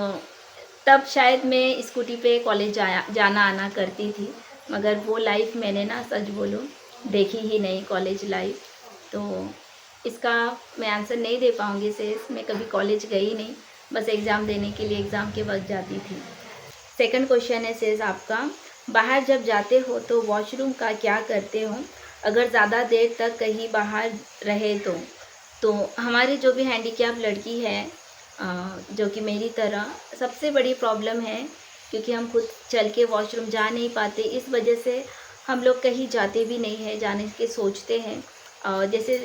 A: तब शायद मैं स्कूटी पे कॉलेज जाना आना करती थी, मगर वो लाइफ मैंने ना सच बोलूँ देखी ही नहीं, कॉलेज लाइफ। तो इसका मैं आंसर नहीं दे पाऊँगी सेस, मैं कभी कॉलेज गई नहीं, बस एग्ज़ाम देने के लिए एग्ज़ाम के वक्त जाती थी। सेकंड क्वेश्चन है सेज आपका, बाहर जब जाते हो तो वॉशरूम का क्या करते हो, अगर ज़्यादा देर तक कहीं बाहर रहे तो हमारी जो भी हैंडीकैप लड़की है जो कि मेरी तरह, सबसे बड़ी प्रॉब्लम है क्योंकि हम खुद चल के वॉशरूम जा नहीं पाते, इस वजह से हम लोग कहीं जाते भी नहीं हैं, जाने के सोचते हैं। जैसे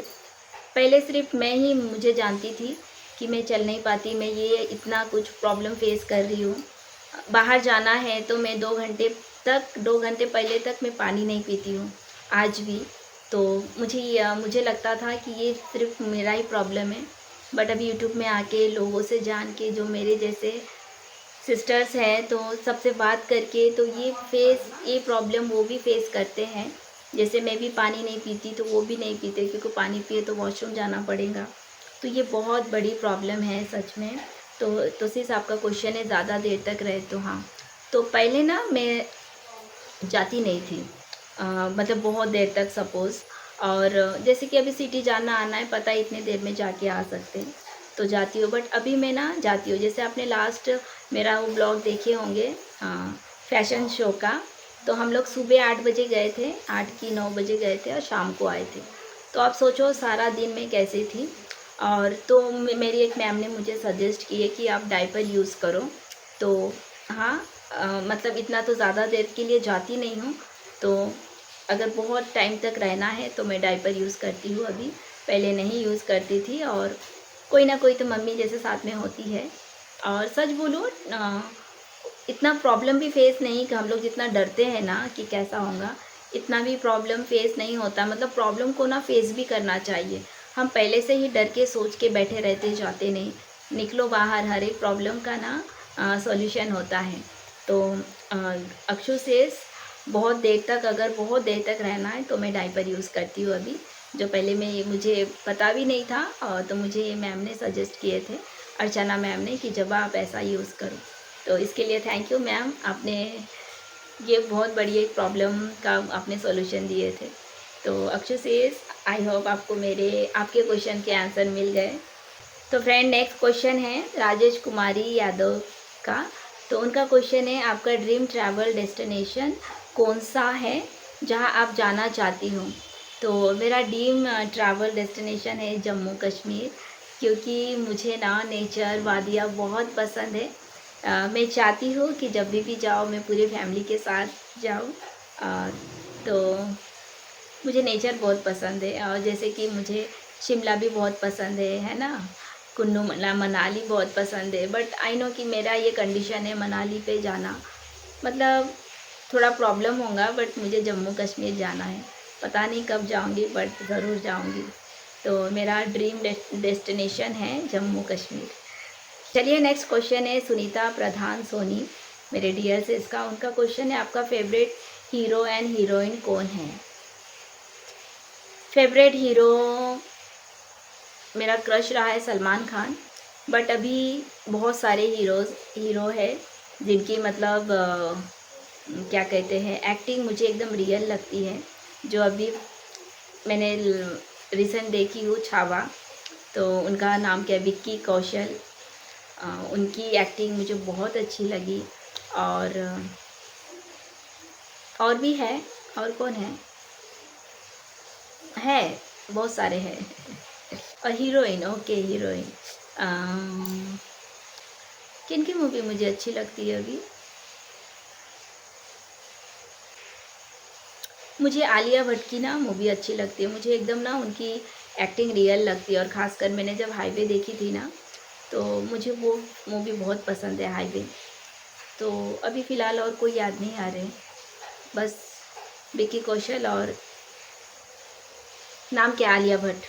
A: पहले सिर्फ मैं ही मुझे जानती थी कि मैं चल नहीं पाती, मैं ये इतना कुछ प्रॉब्लम फेस कर रही हूँ। बाहर जाना है तो मैं 2 घंटे पहले तक मैं पानी नहीं पीती हूँ आज भी। तो मुझे लगता था कि ये सिर्फ मेरा ही प्रॉब्लम है, बट अभी यूट्यूब में आके लोगों से जान के, जो मेरे जैसे सिस्टर्स हैं, तो सबसे बात करके, तो ये प्रॉब्लम वो भी फेस करते हैं। जैसे मैं भी पानी नहीं पीती तो वो भी नहीं पीते, क्योंकि पानी पिए तो वॉशरूम जाना पड़ेगा। तो ये बहुत बड़ी प्रॉब्लम है सच में। तो सिर्फ आपका क्वेश्चन है ज़्यादा देर तक रहे तो हाँ, तो पहले ना मैं जाती नहीं थी मतलब बहुत देर तक सपोज़। और जैसे कि अभी सिटी जाना आना है, पता है इतने देर में जाके आ सकते हैं, तो जाती हूँ। बट अभी मैं ना जाती हूँ, जैसे आपने लास्ट मेरा वो ब्लॉग देखे होंगे फैशन शो का, तो हम लोग सुबह 8 बजे गए थे, 8 की 9 बजे गए थे और शाम को आए थे। तो आप सोचो सारा दिन मैं कैसी थी। और तो मेरी एक मैम ने मुझे सजेस्ट की है कि आप डायपर यूज़ करो। तो हाँ, मतलब इतना तो ज़्यादा देर के लिए जाती नहीं हूँ, तो अगर बहुत टाइम तक रहना है तो मैं डायपर यूज़ करती हूँ अभी, पहले नहीं यूज़ करती थी। और कोई ना कोई तो मम्मी जैसे साथ में होती है, और सच बोलूँ इतना प्रॉब्लम भी फेस नहीं कि हम लोग जितना डरते हैं ना कि कैसा होगा, इतना भी प्रॉब्लम फेस नहीं होता। मतलब प्रॉब्लम को ना फेस भी करना चाहिए। हम पहले से ही डर के सोच के बैठे रहते जाते नहीं, निकलो बाहर, हर एक प्रॉब्लम का ना सॉल्यूशन होता है। तो अक्षु सेस बहुत देर तक, अगर बहुत देर तक रहना है तो मैं डायपर यूज़ करती हूँ अभी, जो पहले मैं मुझे पता भी नहीं था। तो मुझे ये मैम ने सजेस्ट किए थे, अर्चना मैम ने, कि जब आप ऐसा यूज़ करो। तो इसके लिए थैंक यू मैम, आपने ये बहुत बड़ी एक प्रॉब्लम का आपने सॉल्यूशन दिए थे। तो अक्षु सेस, आई होप आपको मेरे आपके क्वेश्चन के आंसर मिल गए। तो फ्रेंड नेक्स्ट क्वेश्चन है राजेश कुमारी यादव का। तो उनका क्वेश्चन है, आपका ड्रीम ट्रैवल डेस्टिनेशन कौन सा है जहां आप जाना चाहती हो? तो मेरा ड्रीम ट्रैवल डेस्टिनेशन है जम्मू कश्मीर, क्योंकि मुझे ना नेचर, वादियाँ बहुत पसंद है। मैं चाहती हूँ कि जब भी जाओ मैं पूरी फैमिली के साथ जाऊँ। तो मुझे नेचर बहुत पसंद है, और जैसे कि मुझे शिमला भी बहुत पसंद है ना, कुल्लू मनाली बहुत पसंद है। बट आई नो कि मेरा ये कंडीशन है मनाली पे जाना, मतलब थोड़ा प्रॉब्लम होगा, बट मुझे जम्मू कश्मीर जाना है। पता नहीं कब जाऊंगी, बट ज़रूर जाऊंगी। तो मेरा ड्रीम डेस्टिनेशन है जम्मू कश्मीर। चलिए नेक्स्ट क्वेश्चन है सुनीता प्रधान सोनी, मेरे डियर से इसका, उनका क्वेश्चन है, आपका फेवरेट हीरो एंड हीरोइन कौन है? फेवरेट हीरो मेरा क्रश रहा है सलमान खान, बट अभी बहुत सारे हीरो है जिनकी मतलब क्या कहते हैं, एक्टिंग मुझे एकदम रियल लगती है। जो अभी मैंने रिसेंट देखी हूँ छावा, तो उनका नाम क्या है, विक्की कौशल। उनकी एक्टिंग मुझे बहुत अच्छी लगी। और भी है, और कौन है बहुत सारे हैं। और हीरोइन, ओके हीरोइन, किन की मूवी मुझे अच्छी लगती है अभी? मुझे आलिया भट्ट की ना मूवी अच्छी लगती है, मुझे एकदम ना उनकी एक्टिंग रियल लगती है। और ख़ासकर मैंने जब हाईवे देखी थी ना, तो मुझे वो मूवी बहुत पसंद है, हाईवे। तो अभी फ़िलहाल और कोई याद नहीं आ रहे, बस विक्की कौशल और नाम क्या, आलिया भट्ट।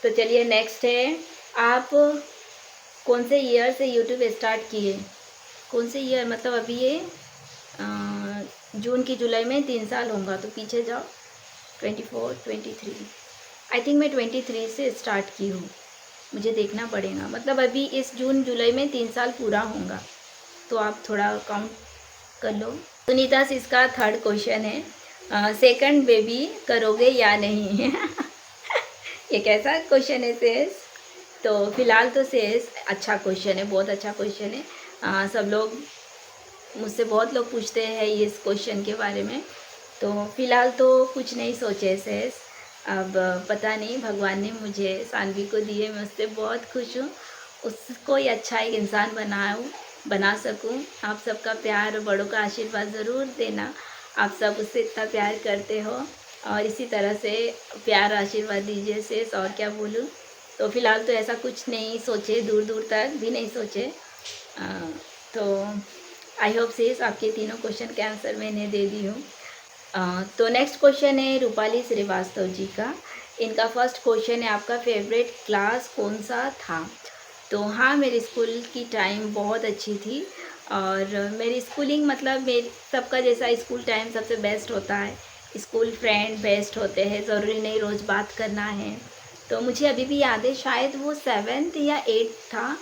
A: तो चलिए नेक्स्ट है, आप कौन से ईयर से यूट्यूब स्टार्ट किए? कौन से ईयर, मतलब अभी ये जून की जुलाई में 3 साल होगा, तो पीछे जाओ, 24, 23, आई थिंक मैं 23 से स्टार्ट की हूँ। मुझे देखना पड़ेगा, मतलब अभी इस जून जुलाई में 3 साल पूरा होगा, तो आप थोड़ा काउंट कर लो। सुनीता से इसका थर्ड क्वेश्चन है, सेकंड बेबी करोगे या नहीं? ये कैसा क्वेश्चन है सेस? तो फिलहाल तो सेस अच्छा क्वेश्चन है, बहुत अच्छा क्वेश्चन है। सब लोग मुझसे, बहुत लोग पूछते हैं इस क्वेश्चन के बारे में। तो फ़िलहाल तो कुछ नहीं सोचे सेस। अब पता नहीं, भगवान ने मुझे सानवी को दिए, मैं उससे बहुत खुश हूँ। उसको ही अच्छा एक इंसान बना सकूँ। आप सबका प्यार और बड़ों का आशीर्वाद ज़रूर देना। आप सब उससे इतना प्यार करते हो, और इसी तरह से प्यार आशीर्वाद दीजिए सेस, और क्या बोलूँ। तो फ़िलहाल तो ऐसा कुछ नहीं सोचे, दूर दूर तक भी नहीं सोचे। तो आई होप सेस आपके तीनों क्वेश्चन के आंसर मैंने दे दी हूँ। तो नेक्स्ट क्वेश्चन है रूपाली श्रीवास्तव जी का। इनका फर्स्ट क्वेश्चन है, आपका फेवरेट क्लास कौन सा था? तो हाँ, मेरी स्कूल की टाइम बहुत अच्छी थी। और मेरी स्कूलिंग, मतलब मेरी सबका जैसा स्कूल टाइम सबसे बेस्ट होता है। स्कूल फ्रेंड बेस्ट होते हैं, ज़रूरी नहीं रोज़ बात करना है। तो मुझे अभी भी याद है, शायद वो 7th या 8th था,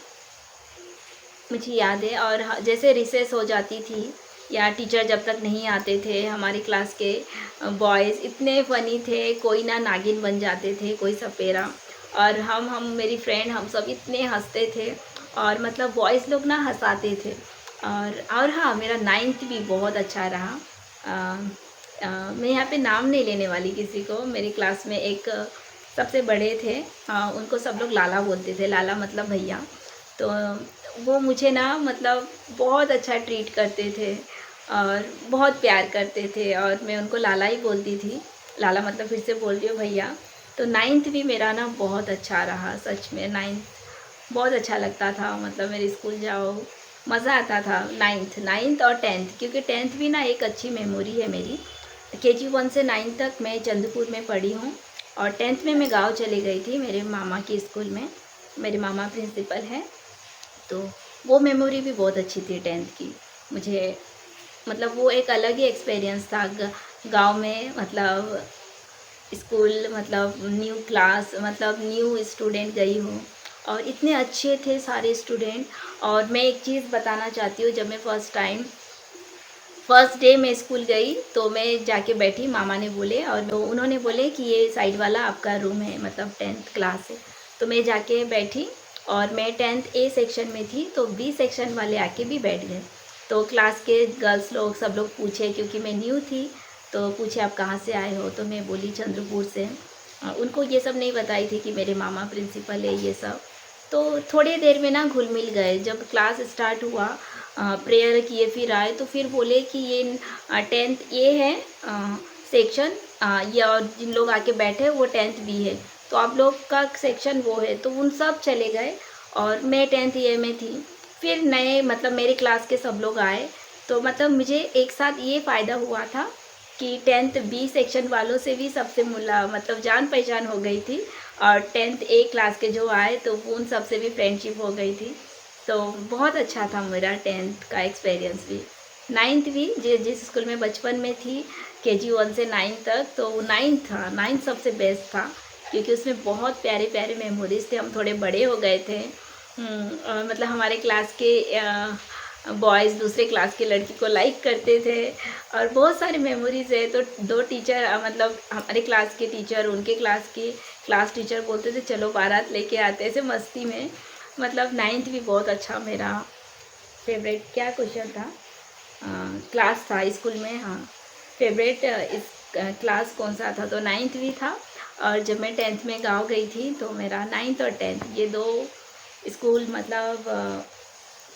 A: मुझे याद है। और जैसे रिसेस हो जाती थी, या टीचर जब तक नहीं आते थे, हमारी क्लास के बॉयज़ इतने फ़नी थे, कोई ना नागिन बन जाते थे, कोई सपेरा। और हम मेरी फ्रेंड, हम सब इतने हंसते थे, और मतलब बॉयज़ लोग ना हंसाते थे। और हाँ, मेरा 9th भी बहुत अच्छा रहा। मैं यहाँ पे नाम नहीं लेने वाली किसी को। मेरी क्लास में एक सबसे बड़े थे, उनको सब लोग लाला बोलते थे, लाला मतलब भैया। तो वो मुझे ना मतलब बहुत अच्छा ट्रीट करते थे, और बहुत प्यार करते थे, और मैं उनको लाला ही बोलती थी। लाला मतलब फिर से बोल रही हूँ भैया। तो 9th भी मेरा ना बहुत अच्छा रहा, सच में 9th बहुत अच्छा लगता था, मतलब मेरे स्कूल जाओ, मज़ा आता था। नाइन्थ और टेंथ, क्योंकि टेंथ भी ना एक अच्छी मेमोरी है मेरी। KG 1 से 9 तक मैं चंद्रपुर में पढ़ी हूँ, और टेंथ में मैं गांव चली गई थी मेरे मामा के स्कूल में। मेरे मामा प्रिंसिपल हैं, तो वो मेमोरी भी बहुत अच्छी थी टेंथ की मुझे। मतलब वो एक अलग ही एक्सपीरियंस था गांव में, मतलब स्कूल, मतलब न्यू क्लास, मतलब न्यू स्टूडेंट गई हूँ, और इतने अच्छे थे सारे स्टूडेंट। और मैं एक चीज़ बताना चाहती हूँ, जब मैं फर्स्ट डे मैं स्कूल गई तो मैं जाके बैठी, मामा ने बोले, और तो उन्होंने बोले कि ये साइड वाला आपका रूम है, मतलब 10th क्लास है। तो मैं जाके बैठी, और मैं 10th A सेक्शन में थी, तो B सेक्शन वाले आके भी बैठ गए। तो क्लास के गर्ल्स लोग सब लोग पूछे, क्योंकि मैं न्यू थी, तो पूछे आप कहाँ से आए हो, तो मैं बोली चंद्रपुर से। उनको ये सब नहीं बताई थी कि मेरे मामा प्रिंसिपल है ये सब। तो थोड़ी देर में ना घुल मिल गए। जब क्लास स्टार्ट हुआ, प्रेयर किए, फिर आए, तो फिर बोले कि ये 10th ये है सेक्शन, ये, और जिन लोग आके बैठे वो 10th B है, तो आप लोग का सेक्शन वो है। तो उन सब चले गए, और मैं 10th A में थी। फिर नए, मतलब मेरे क्लास के सब लोग आए, तो मतलब मुझे एक साथ ये फ़ायदा हुआ था कि 10th B सेक्शन वालों से भी सबसे मतलब जान पहचान हो गई थी, और 10th A क्लास के जो आए तो उन सब से भी फ्रेंडशिप हो गई थी। तो बहुत अच्छा था मेरा 10th का एक्सपीरियंस भी। 9th भी, जिस स्कूल में बचपन में थी, KG 1 से 9 तक, तो 9th सबसे बेस्ट था, क्योंकि उसमें बहुत प्यारे प्यारे मेमोरीज थे। हम थोड़े बड़े हो गए थे, मतलब हमारे क्लास के बॉयज़ दूसरे क्लास की लड़की को लाइक करते थे, और बहुत सारी मेमोरीज है। तो दो टीचर, मतलब हमारे क्लास के टीचर, उनके क्लास की क्लास टीचर बोलते थे चलो बारात लेके आते, ऐसे मस्ती में। मतलब 9th भी बहुत अच्छा मेरा फेवरेट, क्या क्वेश्चन था, क्लास था स्कूल में, हाँ। फेवरेट इस क्लास कौन सा था, तो 9th भी था। और जब मैं 10th में गाँव गई थी, तो मेरा 9th और 10th ये दो स्कूल, मतलब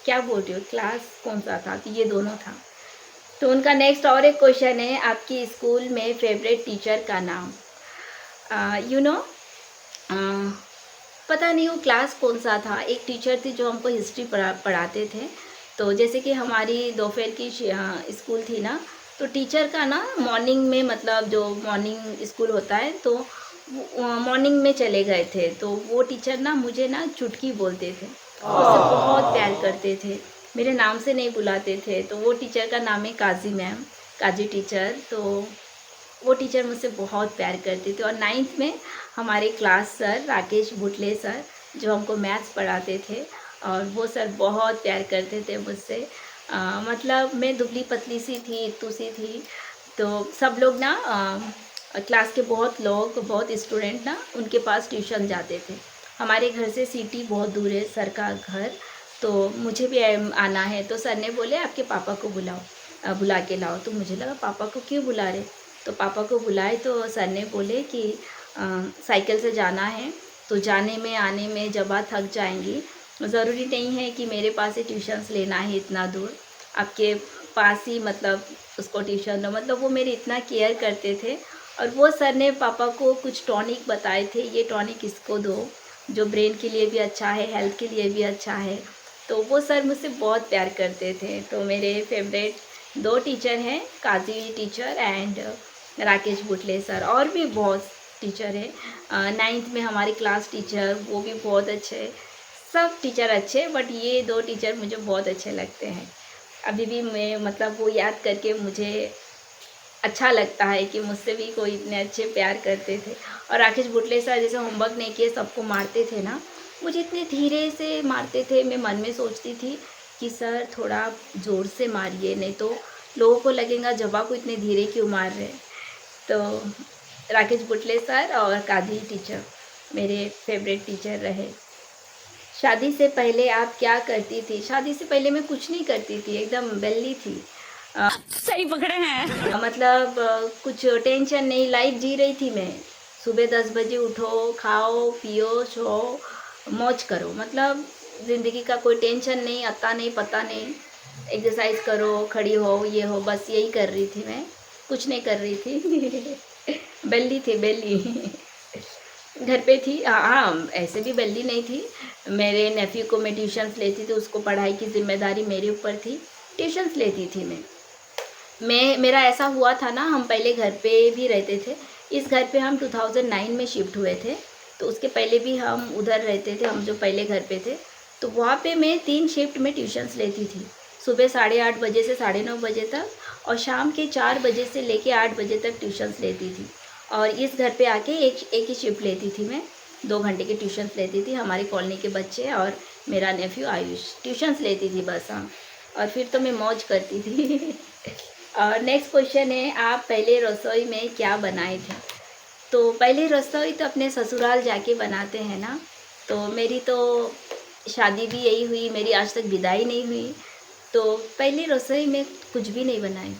A: क्या बोल रही हो, क्लास कौन सा था, तो ये दोनों था। तो उनका नेक्स्ट और एक क्वेश्चन है, आपकी स्कूल में फेवरेट टीचर का नाम। यू नो, पता नहीं वो क्लास कौन सा था, एक टीचर थी जो हमको हिस्ट्री पढ़ाते थे। तो जैसे कि हमारी दोपहर की स्कूल थी ना, तो टीचर का ना मॉर्निंग में, मतलब जो मॉर्निंग स्कूल होता है, तो मॉर्निंग में चले गए थे। तो वो टीचर ना मुझे ना चुटकी बोलते थे, मुझसे बहुत प्यार करते थे, मेरे नाम से नहीं बुलाते थे। तो वो टीचर का नाम है काजी मैम, काजी टीचर। तो वो टीचर मुझसे बहुत प्यार करती थी। और 9th में हमारे class sir Rakesh Butle sir, जो हमको मैथ्स पढ़ाते थे, और वो सर बहुत प्यार करते थे मुझसे। मतलब मैं दुबली पतली सी थी, इतू सी थी, तो सब लोग ना, क्लास के बहुत लोग, बहुत स्टूडेंट ना उनके पास ट्यूशन जाते थे। हमारे घर से सिटी बहुत दूर है, सर का घर, तो मुझे भी आना है। तो सर ने बोले आपके पापा को बुलाओ, बुला के लाओ। तो मुझे लगा पापा को क्यों बुला रहे, तो पापा को बुलाए, तो सर ने बोले कि साइकिल से जाना है, तो जाने में आने में जब आप थक जाएंगी, ज़रूरी नहीं है कि मेरे पास ही ट्यूशन्स लेना है इतना दूर, आपके पास ही मतलब उसको ट्यूशन दो। मतलब वो मेरी इतना केयर करते थे। और वो सर ने पापा को कुछ टॉनिक बताए थे, ये टॉनिक इसको दो, जो ब्रेन के लिए भी अच्छा है, हेल्थ के लिए भी अच्छा है। तो वो सर मुझसे बहुत प्यार करते थे। तो मेरे फेवरेट दो टीचर हैं, Kazi teacher and Rakesh Butle sir. और भी बहुत टीचर है, 9th में हमारी क्लास टीचर, वो भी बहुत अच्छे, सब टीचर अच्छे, बट ये दो टीचर मुझे बहुत अच्छे लगते हैं। अभी भी मैं, मतलब वो याद करके मुझे अच्छा लगता है कि मुझसे भी कोई इतने अच्छे प्यार करते थे। और राकेश बुटले सर जैसे होमवर्क नहीं किए सबको मारते थे ना, मुझे इतने धीरे से मारते थे। मैं मन में सोचती थी कि सर थोड़ा ज़ोर से मारिए, नहीं तो लोगों को लगेगा जवा को इतने धीरे क्यों मार रहे। तो राकेश बुटले सर और कादी टीचर मेरे फेवरेट टीचर रहे। शादी से पहले आप क्या करती थी? शादी से पहले मैं कुछ नहीं करती थी, एकदम बेली थी।
B: सही पकड़े हैं।
A: मतलब कुछ टेंशन नहीं, लाइफ जी रही थी मैं। सुबह 10 बजे उठो, खाओ पियो, सो, मौज करो। मतलब ज़िंदगी का कोई टेंशन नहीं, अता नहीं पता नहीं। एक्सरसाइज करो, खड़ी हो, ये हो, बस यही कर रही थी मैं, कुछ नहीं कर रही थी। बेली थी, बेली। घर पे थी, हाँ हाँ, ऐसे भी बेली नहीं थी, मेरे नेफ्यू को मैं ट्यूशन्स लेती थी, उसको पढ़ाई की ज़िम्मेदारी मेरे ऊपर थी, ट्यूशन्स लेती थी मेरा ऐसा हुआ था ना, हम पहले घर पे भी रहते थे। इस घर पे हम 2009 में शिफ्ट हुए थे, तो उसके पहले भी हम उधर रहते थे, हम जो पहले घर पे थे। तो वहाँ पे मैं 3 शिफ्ट में ट्यूशन्स लेती थी। सुबह 8:30 बजे से 9:30 बजे तक, और शाम के 4 बजे से लेके 8 बजे तक ट्यूशन्स लेती थी। और इस घर पे आके एक ही शिफ्ट लेती थी मैं, 2 घंटे की ट्यूशन्स लेती थी। हमारी कॉलोनी के बच्चे और मेरा नेफ्यू आयुष ट्यूशन्स लेती थी बस हाँ। और फिर तो मैं मौज करती थी। और नेक्स्ट क्वेश्चन है, आप पहले रसोई में क्या बनाए थे? तो पहले रसोई तो अपने ससुराल जाके बनाते हैं ना, तो मेरी तो शादी भी यही हुई, मेरी आज तक विदाई नहीं हुई, तो पहले रसोई में कुछ भी नहीं बनाई।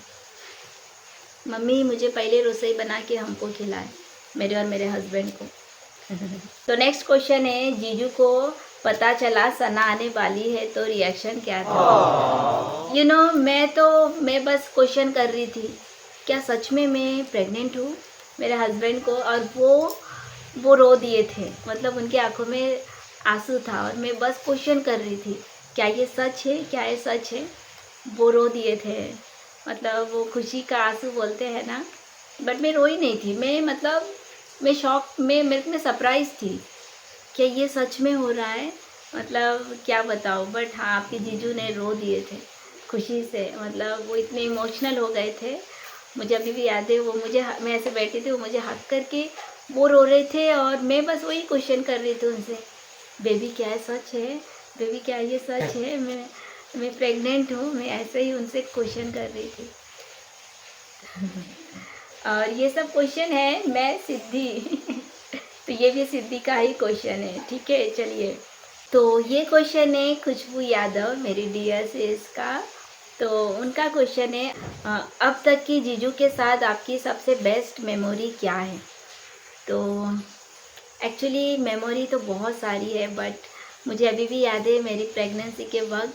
A: मम्मी मुझे पहले रसोई बना के हमको खिलाए, मेरे और मेरे हस्बैंड को। तो नेक्स्ट क्वेश्चन है, जीजू को पता चला सना आने वाली है तो रिएक्शन क्या था? मैं बस क्वेश्चन कर रही थी, क्या सच में मैं प्रेग्नेंट हूँ? मेरे हस्बैंड को, और वो रो दिए थे, मतलब उनकी आंखों में आंसू था, और मैं बस क्वेश्चन कर रही थी, क्या ये सच है, क्या ये सच है? वो रो दिए थे, मतलब वो खुशी का आंसू बोलते हैं ना, बट मैं रोई नहीं थी। मैं शॉक में, मेरे में सरप्राइज़ थी, क्या ये सच में हो रहा है? मतलब क्या बताऊँ, बट हाँ, आपके जीजू ने रो दिए थे खुशी से, मतलब वो इतने इमोशनल हो गए थे। मुझे अभी भी याद है, मैं ऐसे बैठी थी, वो मुझे हग करके वो रो रहे थे, और मैं बस वही क्वेश्चन कर रही थी उनसे, बेबी क्या है सच है? बेबी क्या ये सच है? मैं प्रेग्नेंट हूँ, मैं ऐसे ही उनसे क्वेश्चन कर रही थी। और ये सब क्वेश्चन है, मैं सिद्धि। तो ये भी सिद्धि का ही क्वेश्चन है, ठीक है चलिए। तो ये क्वेश्चन है खुशबू यादव, मेरी डियर सिस का। तो उनका क्वेश्चन है, अब तक की जीजू के साथ आपकी सबसे बेस्ट मेमोरी क्या है? तो एक्चुअली मेमोरी तो बहुत सारी है, बट मुझे अभी भी याद है मेरी प्रेगनेंसी के वक्त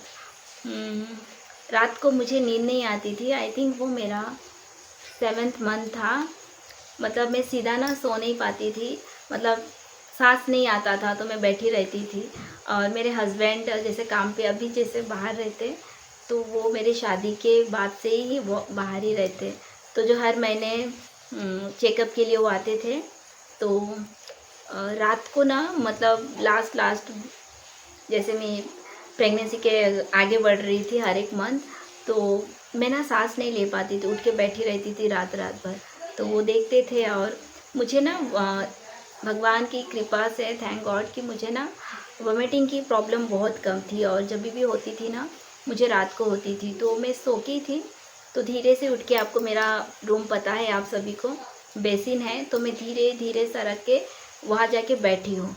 A: रात को मुझे नींद नहीं आती थी। आई थिंक वो मेरा 7th मंथ था, मतलब मैं सीधा ना सो नहीं पाती थी, मतलब सांस नहीं आता था, तो मैं बैठी रहती थी। और मेरे हस्बैंड जैसे काम पे अभी जैसे बाहर रहते, तो वो मेरे शादी के बाद से ही वो बाहर ही रहते, तो जो हर महीने चेकअप के लिए वो आते थे। तो रात को ना, मतलब लास्ट जैसे मैं प्रेगनेंसी के आगे बढ़ रही थी हर एक मंथ, तो मैं ना सांस नहीं ले पाती थी, उठ के बैठी रहती थी रात भर। तो वो देखते थे, और मुझे ना भगवान की कृपा से, थैंक गॉड, कि मुझे ना वोमिटिंग की प्रॉब्लम बहुत कम थी, और जब भी होती थी ना, मुझे रात को होती थी। तो मैं सो की थी, तो धीरे से उठ के, आपको मेरा रूम पता है आप सभी को, बेसिन है, तो मैं धीरे धीरे सरक के वहाँ जाके बैठी हूँ।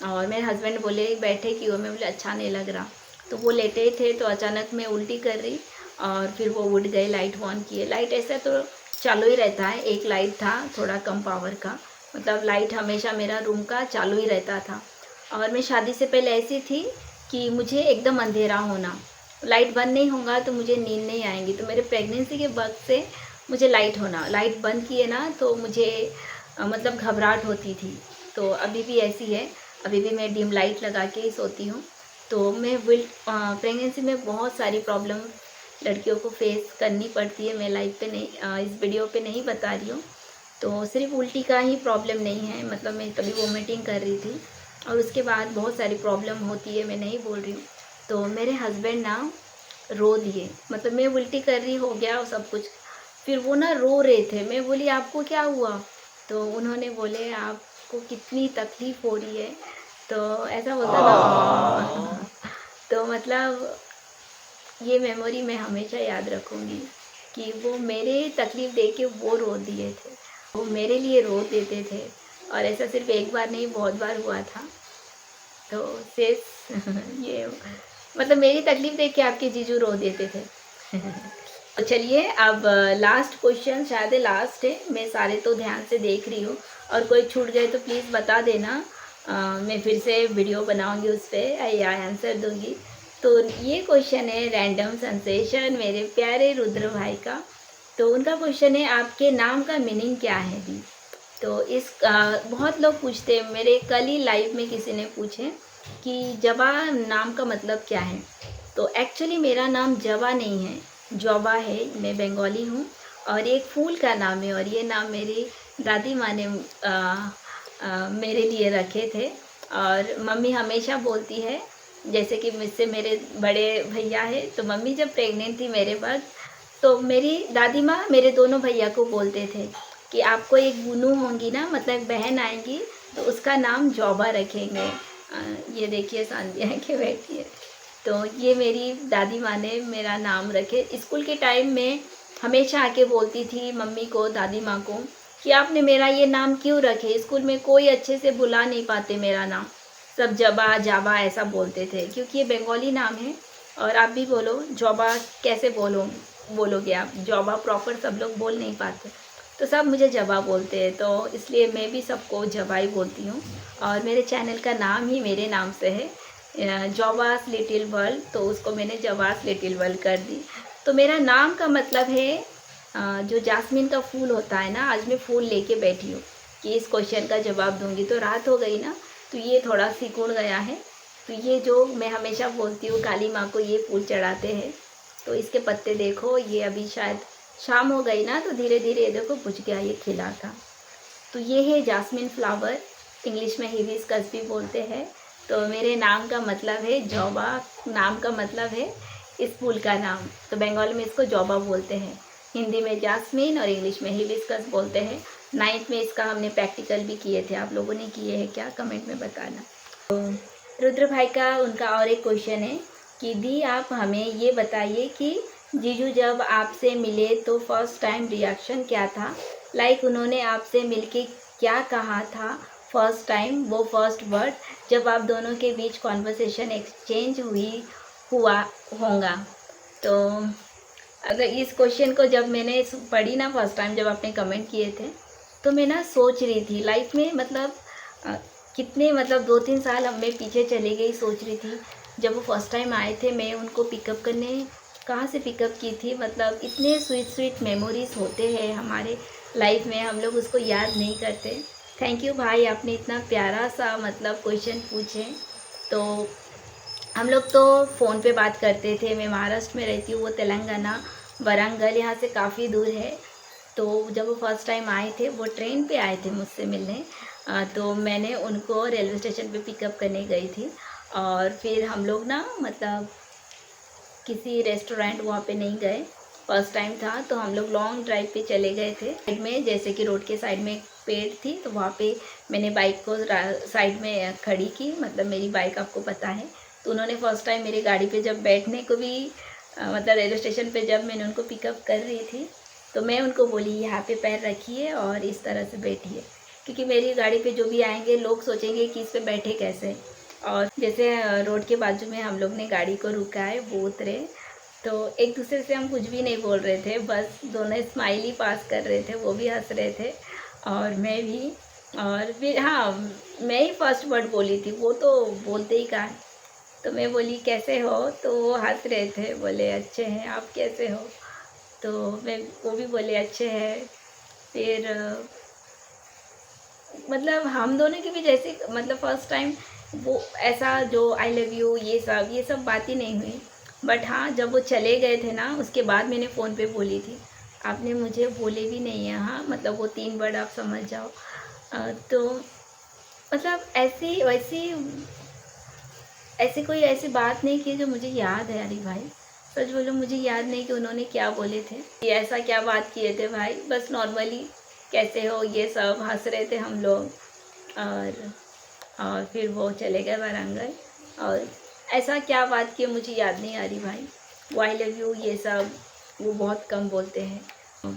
A: और मेरे हस्बैंड बोले बैठे क्यों? मैं बोले अच्छा नहीं लग रहा। तो वो लेटे ही थे, तो अचानक मैं उल्टी कर रही, और फिर वो उठ गए, लाइट ऑन किए। लाइट ऐसा तो चालू ही रहता है, एक लाइट था थोड़ा कम पावर का, मतलब लाइट हमेशा मेरा रूम का चालू ही रहता था। और मैं शादी से पहले ऐसी थी कि मुझे एकदम अंधेरा होना, लाइट बंद नहीं होगा तो मुझे नींद नहीं आएंगी। तो मेरे प्रेगनेंसी के वक्त से मुझे लाइट बंद किए ना, तो मुझे मतलब घबराहट होती थी। तो अभी भी ऐसी है, अभी भी मैं डिम लाइट लगा के ही सोती हूँ। तो मैं प्रेगनेंसी में बहुत सारी प्रॉब्लम लड़कियों को फेस करनी पड़ती है, मैं लाइव पे नहीं, इस वीडियो पे नहीं बता रही हूँ। तो सिर्फ उल्टी का ही प्रॉब्लम नहीं है, मतलब मैं कभी वोमिटिंग कर रही थी, और उसके बाद बहुत सारी प्रॉब्लम होती है, मैं नहीं बोल रही हूँ। तो मेरे हस्बैंड ना रो दिए, मतलब मैं उल्टी कर रही हो गया और सब कुछ, फिर वो ना रो रहे थे। मैं बोली आपको क्या हुआ? तो उन्होंने बोले आपको कितनी तकलीफ़ हो रही है, तो ऐसा होता ना। तो मतलब ये मेमोरी मैं हमेशा याद रखूँगी, कि वो मेरे तकलीफ़ देख के वो रो दिए थे, वो मेरे लिए रो देते थे, और ऐसा सिर्फ एक बार नहीं बहुत बार हुआ था। तो शेष ये, मतलब मेरी तकलीफ़ देख के आपके जीजू रो देते थे। तो चलिए अब लास्ट क्वेश्चन, शायद लास्ट है, मैं सारे तो ध्यान से देख रही हूँ, और कोई छूट गए तो प्लीज़ बता देना, मैं फिर से वीडियो बनाऊँगी, उस पर या आंसर दूँगी। तो ये क्वेश्चन है रैंडम सेंसेशन, मेरे प्यारे रुद्र भाई का। तो उनका क्वेश्चन है, आपके नाम का मीनिंग क्या है दी? तो बहुत लोग पूछते हैं, मेरे कल ही लाइव में किसी ने पूछे कि जवा नाम का मतलब क्या है। तो एक्चुअली मेरा नाम जवा नहीं है, जॉबा है। मैं बंगाली हूँ और एक फूल का नाम है, और ये नाम मेरी दादी माँ ने मेरे लिए रखे थे। और मम्मी हमेशा बोलती है, जैसे कि मुझसे मेरे बड़े भैया है, तो मम्मी जब प्रेग्नेंट थी मेरे बाद, तो मेरी दादी माँ मेरे दोनों भैया को बोलते थे कि आपको एक बुनू होंगी ना, मतलब बहन आएंगी, तो उसका नाम जॉबा रखेंगे। ये देखिए सांधिया के बैठी है। तो ये मेरी दादी माँ ने मेरा नाम रखे। स्कूल के टाइम में हमेशा आके बोलती थी मम्मी को, दादी माँ को, कि आपने मेरा ये नाम क्यों रखे, स्कूल में कोई अच्छे से बुला नहीं पाते मेरा नाम, सब जबा जाबा ऐसा बोलते थे, क्योंकि ये बंगाली नाम है। और आप भी बोलो जॉबा, कैसे बोलोगे आप, जॉबा प्रॉपर सब लोग बोल नहीं पाते, तो सब मुझे जबा बोलते हैं, तो इसलिए मैं भी सबको जबा ही बोलती हूँ। और मेरे चैनल का नाम ही मेरे नाम से है, जवास लिटिल वर्ल्ड, तो उसको मैंने जवास लिटिल वर्ल्ड कर दी। तो मेरा नाम का मतलब है जो जास्मिन का फूल होता है ना, आज मैं फूल लेके बैठी हूँ कि इस क्वेश्चन का जवाब दूंगी, तो रात हो गई ना, तो ये थोड़ा सिकुड़ गया है। तो ये जो मैं हमेशा बोलती हूँ काली माँ को ये फूल चढ़ाते हैं, तो इसके पत्ते देखो, ये अभी शायद शाम हो गई ना, तो धीरे धीरे ये देखो बुझ गया, ये खिला था। तो ये है जास्मिन फ्लावर, इंग्लिश में हिबिस्कस भी बोलते हैं। तो मेरे नाम का मतलब है जॉबा, नाम का मतलब है इस फूल का नाम, तो बंगाली में इसको जॉबा बोलते हैं, हिंदी में जास्मिन और इंग्लिश में हिबिस्कस बोलते हैं। 9th में इसका हमने प्रैक्टिकल भी किए थे, आप लोगों ने किए हैं क्या, कमेंट में बताना। तो रुद्र भाई का उनका और एक क्वेश्चन है कि दी आप हमें ये बताइए कि जीजू जब आपसे मिले तो फर्स्ट टाइम रिएक्शन क्या था, लाइक उन्होंने आपसे मिलके क्या कहा था फर्स्ट टाइम, वो फर्स्ट वर्ड जब आप दोनों के बीच कॉन्वर्सेशन एक्सचेंज हुआ होगा। तो अगर इस क्वेश्चन को जब मैंने पढ़ी ना फर्स्ट टाइम, जब आपने कमेंट किए थे, तो मैं ना सोच रही थी लाइफ में, मतलब कितने, मतलब 2-3 साल अब मैं पीछे चली गई, सोच रही थी जब वो फर्स्ट टाइम आए थे, मैं उनको पिकअप करने कहाँ से पिकअप की थी। मतलब इतने स्वीट स्वीट मेमोरीज होते हैं हमारे लाइफ में, हम लोग उसको याद नहीं करते। थैंक यू भाई, आपने इतना प्यारा सा मतलब क्वेश्चन पूछे। तो हम लोग तो फ़ोन पे बात करते थे, मैं महाराष्ट्र में रहती हूँ, वो तेलंगाना, वारंगल यहाँ से काफ़ी दूर है। तो जब वो फर्स्ट टाइम आए थे, वो ट्रेन पे आए थे मुझसे मिलने, तो मैंने उनको रेलवे स्टेशन पे पिकअप करने गई थी। और फिर हम लोग ना, मतलब किसी रेस्टोरेंट वहाँ पे नहीं गए, फर्स्ट टाइम था, तो हम लोग लॉन्ग ड्राइव पे चले गए थे। साइड में, जैसे कि रोड के साइड में एक पेड़ थी, तो वहाँ पे मैंने बाइक को साइड में खड़ी की, मतलब मेरी बाइक आपको पता है। तो उन्होंने फर्स्ट टाइम मेरी गाड़ी पे जब बैठने को भी मतलब रेलवे स्टेशन पे जब मैंने उनको पिकअप कर रही थी, तो मैं उनको बोली यहाँ पे पैर रखिए और इस तरह से बैठिए, क्योंकि मेरी गाड़ी पे जो भी आएंगे लोग सोचेंगे कि इस पे बैठे कैसे। और जैसे रोड के बाजू में हम लोग ने गाड़ी को रुका है, वो उतरे, तो एक दूसरे से हम कुछ भी नहीं बोल रहे थे, बस दोनों स्माइल ही पास कर रहे थे, वो भी हंस रहे थे और मैं भी। और फिर हाँ, मैं ही फर्स्ट वर्ड बोली थी, वो तो बोलते ही कहा। तो मैं बोली कैसे हो, तो वो हंस रहे थे, बोले अच्छे हैं, आप कैसे हो, तो मैं, वो भी बोले अच्छे हैं। फिर मतलब हम दोनों के भी जैसे, मतलब फर्स्ट टाइम वो ऐसा जो आई लव यू ये सब बात ही नहीं हुई। बट हाँ, जब वो चले गए थे ना, उसके बाद मैंने फ़ोन पे बोली थी, आपने मुझे बोले भी नहीं है, हाँ, मतलब वो 3 वर्ड आप समझ जाओ। तो मतलब ऐसी वैसी ऐसी कोई ऐसी बात नहीं की जो मुझे याद है। अरे भाई, सच बोलो मुझे याद नहीं कि उन्होंने क्या बोले थे, ये ऐसा क्या बात किए थे भाई, बस नॉर्मली कैसे हो ये सब हंस रहे थे हम लोग। और फिर वो चले गए वारंगल, और ऐसा क्या बात की मुझे याद नहीं आ रही भाई। वो आई लव यू ये सब वो बहुत कम बोलते हैं,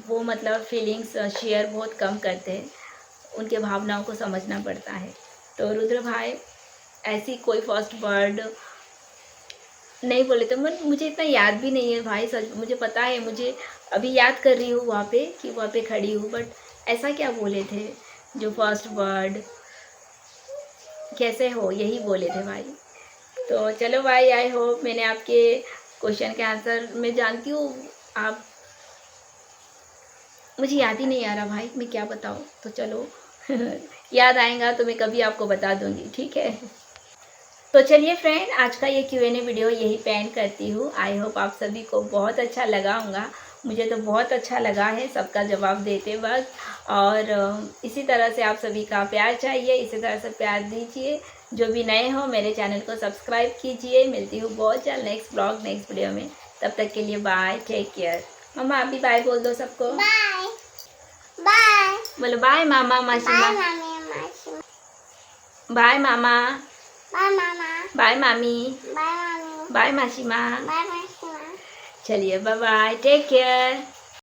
A: वो मतलब फीलिंग्स शेयर बहुत कम करते हैं, उनके भावनाओं को समझना पड़ता है। तो रुद्र भाई ऐसी कोई फर्स्ट वर्ड नहीं बोले थे, मुझे इतना याद भी नहीं है भाई, सच मुझे पता है, मुझे अभी याद कर रही हूँ वहाँ पे कि वहाँ पे खड़ी हूँ, बट ऐसा क्या बोले थे जो फर्स्ट वर्ड, कैसे हो यही बोले थे भाई। तो चलो भाई, आई होप मैंने आपके क्वेश्चन के आंसर, मैं जानती हूँ आप, मुझे याद ही नहीं आ रहा भाई, मैं क्या बताऊँ, तो चलो याद आएगा तो मैं कभी आपको बता दूँगी, ठीक है। तो चलिए फ्रेंड, आज का ये Q&A वीडियो यही पेंड करती हूँ। आई होप आप सभी को बहुत अच्छा लगा होगा। मुझे तो बहुत अच्छा लगा है सबका जवाब देते वक्त। और इसी तरह से आप सभी का प्यार चाहिए, इसी तरह से प्यार दीजिए। जो भी नए हो मेरे चैनल को सब्सक्राइब कीजिए। मिलती हूँ बहुत जल्द नेक्स्ट ब्लॉग नेक्स्ट वीडियो में। तब तक के लिए बाय, टेक केयर। मम्मा आप भी बाय बोल दो सबको।
C: बाय बाय
A: बोलो बाय मामा मासीमा। बाय मामा,
C: बाय मामा,
A: बाय मामी,
C: बाय मामी,
A: बाय मासीमा।
C: बाय मासीमा।
A: चलिए बाय बाय, टेक केयर।